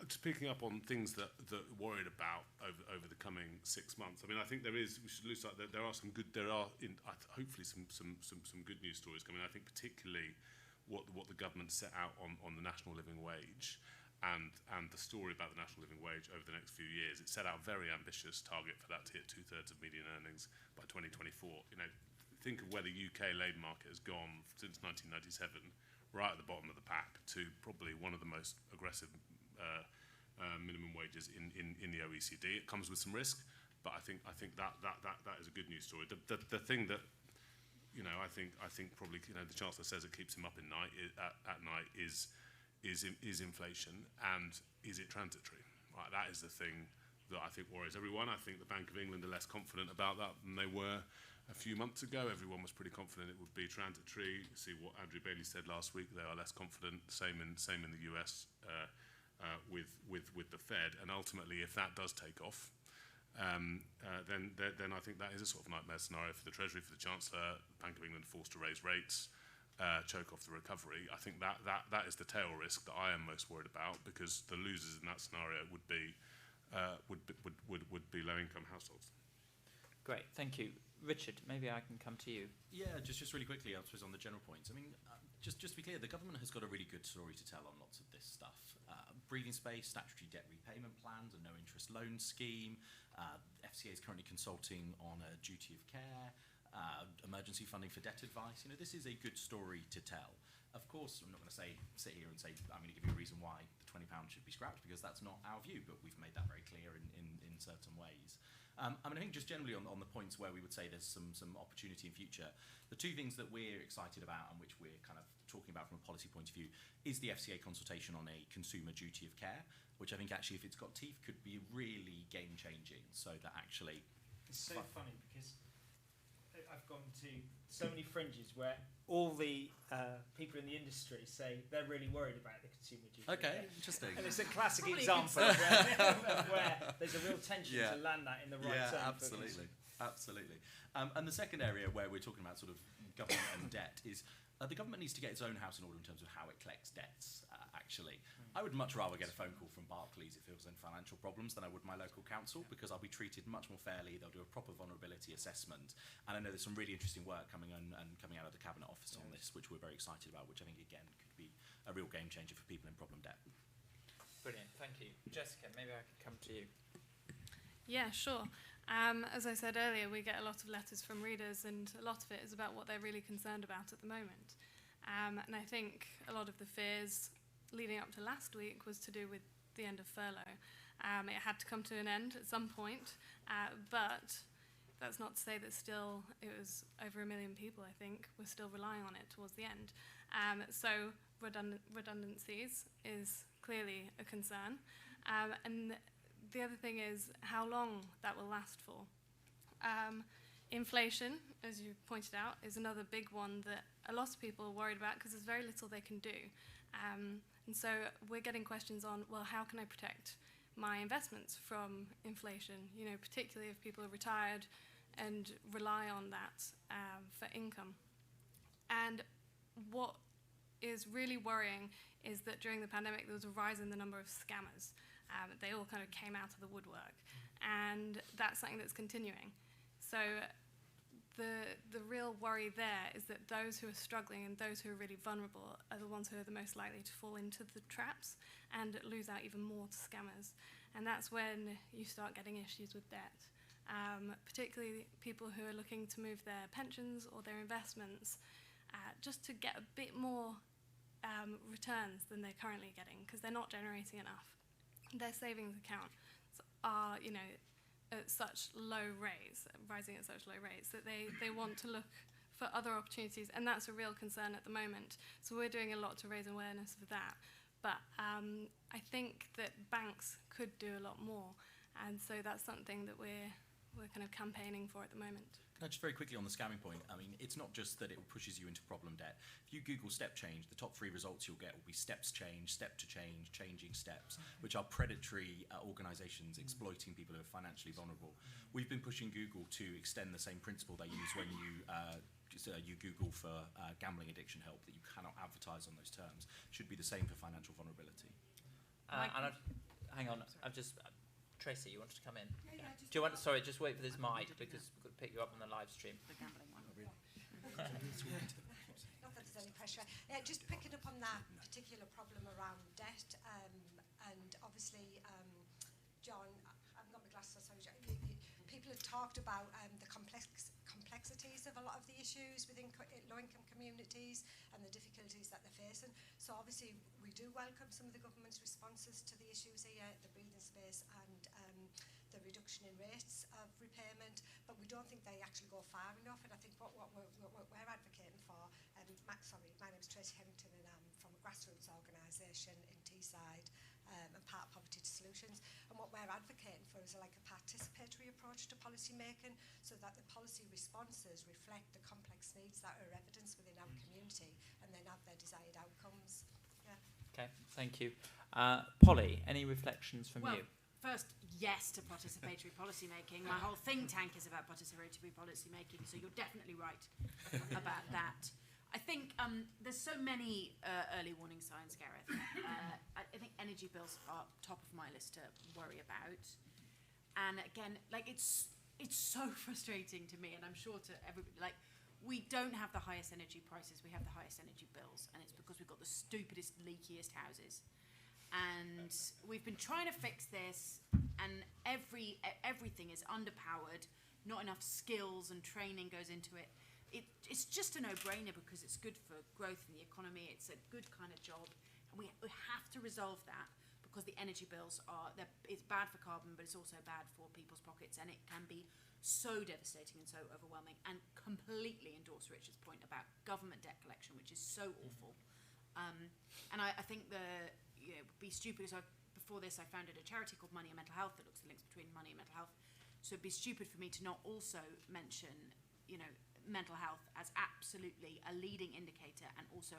Just picking up on things that worried about over the coming 6 months. I mean, I think we should lose sight that there are hopefully some good news stories coming. I think particularly what the government set out on the national living wage. And the story about the national living wage over the next few years, it set out a very ambitious target for that to hit 2/3 of median earnings by 2024. You know, think of where the UK labour market has gone since 1997, right at the bottom of the pack, to probably one of the most aggressive minimum wages in the OECD. It comes with some risk, but I think that is a good news story. The thing that, you know, I think probably, you know, the Chancellor says it keeps him up at night is inflation, and is it transitory? Right, that is the thing that I think worries everyone. I think the Bank of England are less confident about that than they were a few months ago. Everyone was pretty confident it would be transitory. See what Andrew Bailey said last week. They are less confident. Same in the US with the Fed. And ultimately, if that does take off, then I think that is a sort of nightmare scenario for the Treasury, for the Chancellor. The Bank of England forced to raise rates. Choke off the recovery. I think that is the tail risk that I am most worried about, because the losers in that scenario would be low-income households. Great, thank you. Richard, maybe I can come to you. Yeah, just really quickly, I suppose on the general points. I mean, just to be clear, the government has got a really good story to tell on lots of this stuff. Breathing space, statutory debt repayment plans, a no-interest loan scheme. FCA is currently consulting on a duty of care. Emergency funding for debt advice. You know, this is a good story to tell. Of course, I'm not going to sit here and say I'm going to give you a reason why the £20 should be scrapped, because that's not our view, but we've made that very clear in certain ways. I think just generally on the points where we would say there's some opportunity in future, the two things that we're excited about and which we're kind of talking about from a policy point of view is the FCA consultation on a consumer duty of care, which I think actually, if it's got teeth, could be really game-changing, so that actually... It's so funny because I've gone to so many fringes where all the people in the industry say they're really worried about the consumer duty. Okay, interesting. And it's a classic example of where there's a real tension to land that in the right term. Absolutely. And the second area where we're talking about sort of government and debt is the government needs to get its own house in order in terms of how it collects debts, actually. I would much rather get a phone call from Barclays if it was in financial problems than I would my local council, because I'll be treated much more fairly. They'll do a proper vulnerability assessment. And I know there's some really interesting work coming out of the Cabinet Office on this, which we're very excited about, which I think, again, could be a real game changer for people in problem debt. Brilliant, thank you. Jessica, maybe I can come to you. Yeah, sure. As I said earlier, we get a lot of letters from readers, and a lot of it is about what they're really concerned about at the moment. And I think a lot of the fears leading up to last week was to do with the end of furlough. It had to come to an end at some point, but that's not to say that still it was over 1 million people, I think, were still relying on it towards the end. So redundancies is clearly a concern. And the other thing is how long that will last for. Inflation, as you pointed out, is another big one that a lot of people are worried about because there's very little they can do. And so we're getting questions on, well, how can I protect my investments from inflation, particularly if people are retired and rely on that for income. And what is really worrying is that during the pandemic there was a rise in the number of scammers. They all kind of came out of the woodwork, and that's something that's continuing. So the real worry there is that those who are struggling and those who are really vulnerable are the ones who are the most likely to fall into the traps and lose out even more to scammers. And that's when you start getting issues with debt, particularly people who are looking to move their pensions or their investments just to get a bit more returns than they're currently getting because they're not generating enough. Their savings accounts are, at such low rates, rising at such low rates, that they want to look for other opportunities, and that's a real concern at the moment. So we're doing a lot to raise awareness of that. But I think that banks could do a lot more, and so that's something that we're kind of campaigning for at the moment. Can I just very quickly on the scamming point, I mean, it's not just that it pushes you into problem debt. If you Google StepChange, the top 3 results you'll get will be steps change, step to change, changing steps, which are predatory organisations exploiting people who are financially vulnerable. We've been pushing Google to extend the same principle they use when you Google for gambling addiction help, that you cannot advertise on those terms. Should be the same for financial vulnerability. And hang on, Tracy, you wanted to come in? Yeah. Do you want? Sorry, just wait for this mic because we've got to pick you up on the live stream. The gambling one. Not that there's any pressure. Just picking up on that particular problem around debt, and obviously, John, I've got my glasses on. Sorry, people have talked about the complexities of a lot of the issues within low-income communities and the difficulties that they're facing. So obviously, we do welcome some of the government's responses to the issues here, the breathing space and the reduction in rates of repayment, but we don't think they actually go far enough. And I think what we're advocating for, my name's Tracy Hemmington, and I'm from a grassroots organisation in Teesside, and part of Poverty to Solutions. And what we're advocating for is a participatory approach to policy making, so that the policy responses reflect the complex needs that are evidenced within our community, and then have their desired outcomes. Yeah. Okay, thank you. Polly, any reflections from you? First, yes to participatory policy making. My whole think tank is about participatory policy making, so you're definitely right about that. I think there's so many early warning signs, Gareth. I think energy bills are top of my list to worry about. And again, it's so frustrating to me, and I'm sure to everybody, we don't have the highest energy prices, we have the highest energy bills, and it's because we've got the stupidest, leakiest houses. And we've been trying to fix this, and everything is underpowered, not enough skills and training goes into it. it's just a no-brainer because it's good for growth in the economy. It's a good kind of job, and we have to resolve that because the energy bills it's bad for carbon, but it's also bad for people's pockets, and it can be so devastating and so overwhelming. And completely endorse Richard's point about government debt collection, which is so awful. And I think be stupid. So before this, I founded a charity called Money and Mental Health that looks at the links between money and mental health. So it'd be stupid for me to not also mention, mental health as absolutely a leading indicator and also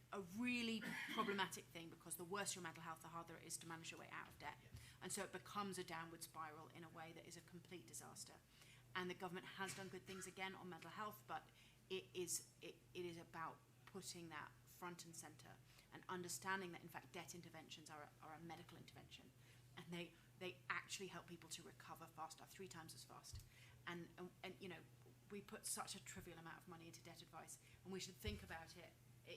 a really problematic thing, because the worse your mental health, the harder it is to manage your way out of debt. And so it becomes a downward spiral in a way that is a complete disaster. And the government has done good things again on mental health, but it is about putting that front and centre and understanding that in fact debt interventions are a medical intervention, and they actually help people to recover faster, 3 times as fast. And we put such a trivial amount of money into debt advice, and we should think about it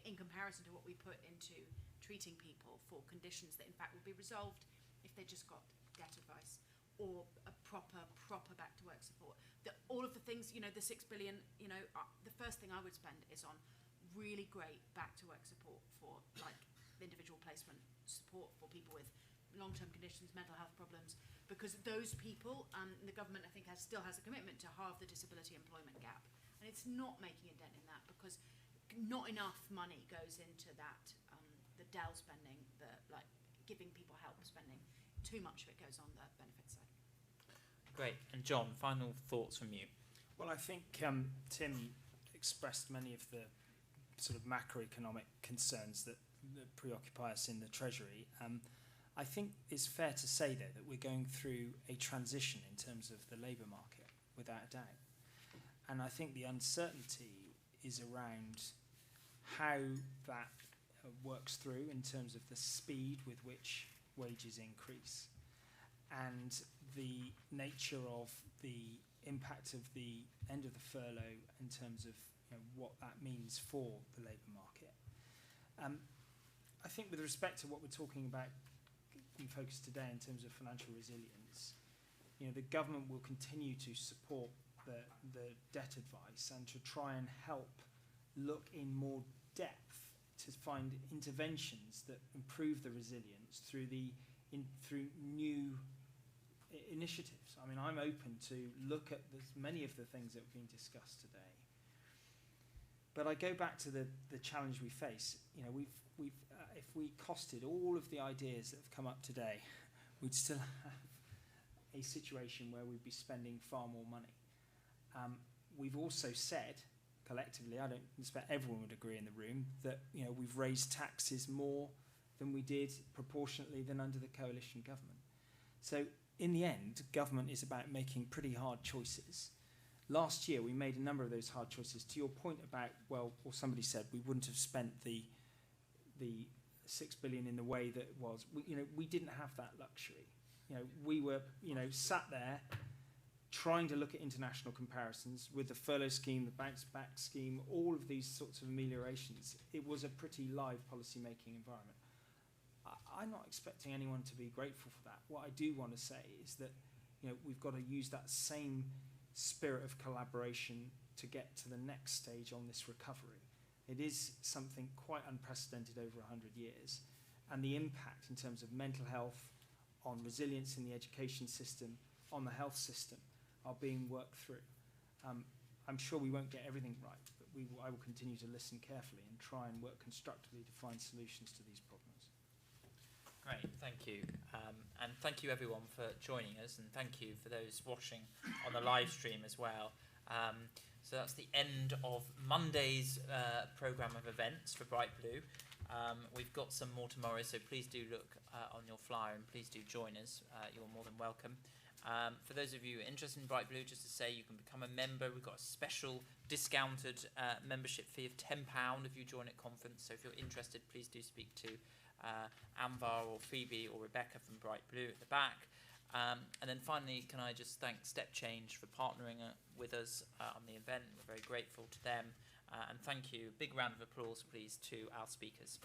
in comparison to what we put into treating people for conditions that in fact would be resolved if they just got debt advice or a proper back to work support. All of the things, the 6 billion, the first thing I would spend is on really great back to work support for like individual placement support for people with long-term conditions, mental health problems, because those people, the government I think still has a commitment to halve the disability employment gap, and it's not making a dent in that because not enough money goes into that, the DEL spending, the like giving people help spending. Too much of it goes on the benefits side. Great. And John, final thoughts from you? Well, I think Tim expressed many of the sort of macroeconomic concerns that preoccupy us in the Treasury. I think it's fair to say, though, that we're going through a transition in terms of the labour market, without a doubt. And I think the uncertainty is around how that works through in terms of the speed with which wages increase and the nature of the impact of the end of the furlough in terms of what that means for the labour market. I think with respect to what we're talking about in focus today in terms of financial resilience, the government will continue to support the debt advice and to try and help look in more depth to find interventions that improve the resilience through new initiatives. I mean, I'm open to look at many of the things that have been discussed today. But I go back to the challenge we face. If we costed all of the ideas that have come up today, we'd still have a situation where we'd be spending far more money. We've also said, collectively, I don't expect everyone would agree in the room, that we've raised taxes more than we did proportionately than under the coalition government. So in the end, government is about making pretty hard choices. Last year, we made a number of those hard choices. To your point about, or somebody said we wouldn't have spent the 6 billion in the way that it was. We didn't have that luxury. We were, sat there trying to look at international comparisons with the furlough scheme, the bounce back scheme, all of these sorts of ameliorations. It was a pretty live policy-making environment. I'm not expecting anyone to be grateful for that. What I do want to say is that, we've got to use that same spirit of collaboration to get to the next stage on this recovery. It is something quite unprecedented over 100 years, and the impact in terms of mental health, on resilience in the education system, on the health system, are being worked through. I'm sure we won't get everything right, but I will continue to listen carefully and try and work constructively to find solutions to these problems. Great, thank you. And thank you everyone for joining us, and thank you for those watching on the live stream as well. So that's the end of Monday's programme of events for Bright Blue. We've got some more tomorrow, so please do look on your flyer and please do join us. You're more than welcome. For those of you interested in Bright Blue, just to say you can become a member. We've got a special discounted membership fee of £10 if you join at conference. So if you're interested, please do speak to Anvar or Phoebe or Rebecca from Bright Blue at the back. And then finally, can I just thank StepChange for partnering with us on the event. We're very grateful to them. And thank you. Big round of applause, please, to our speakers.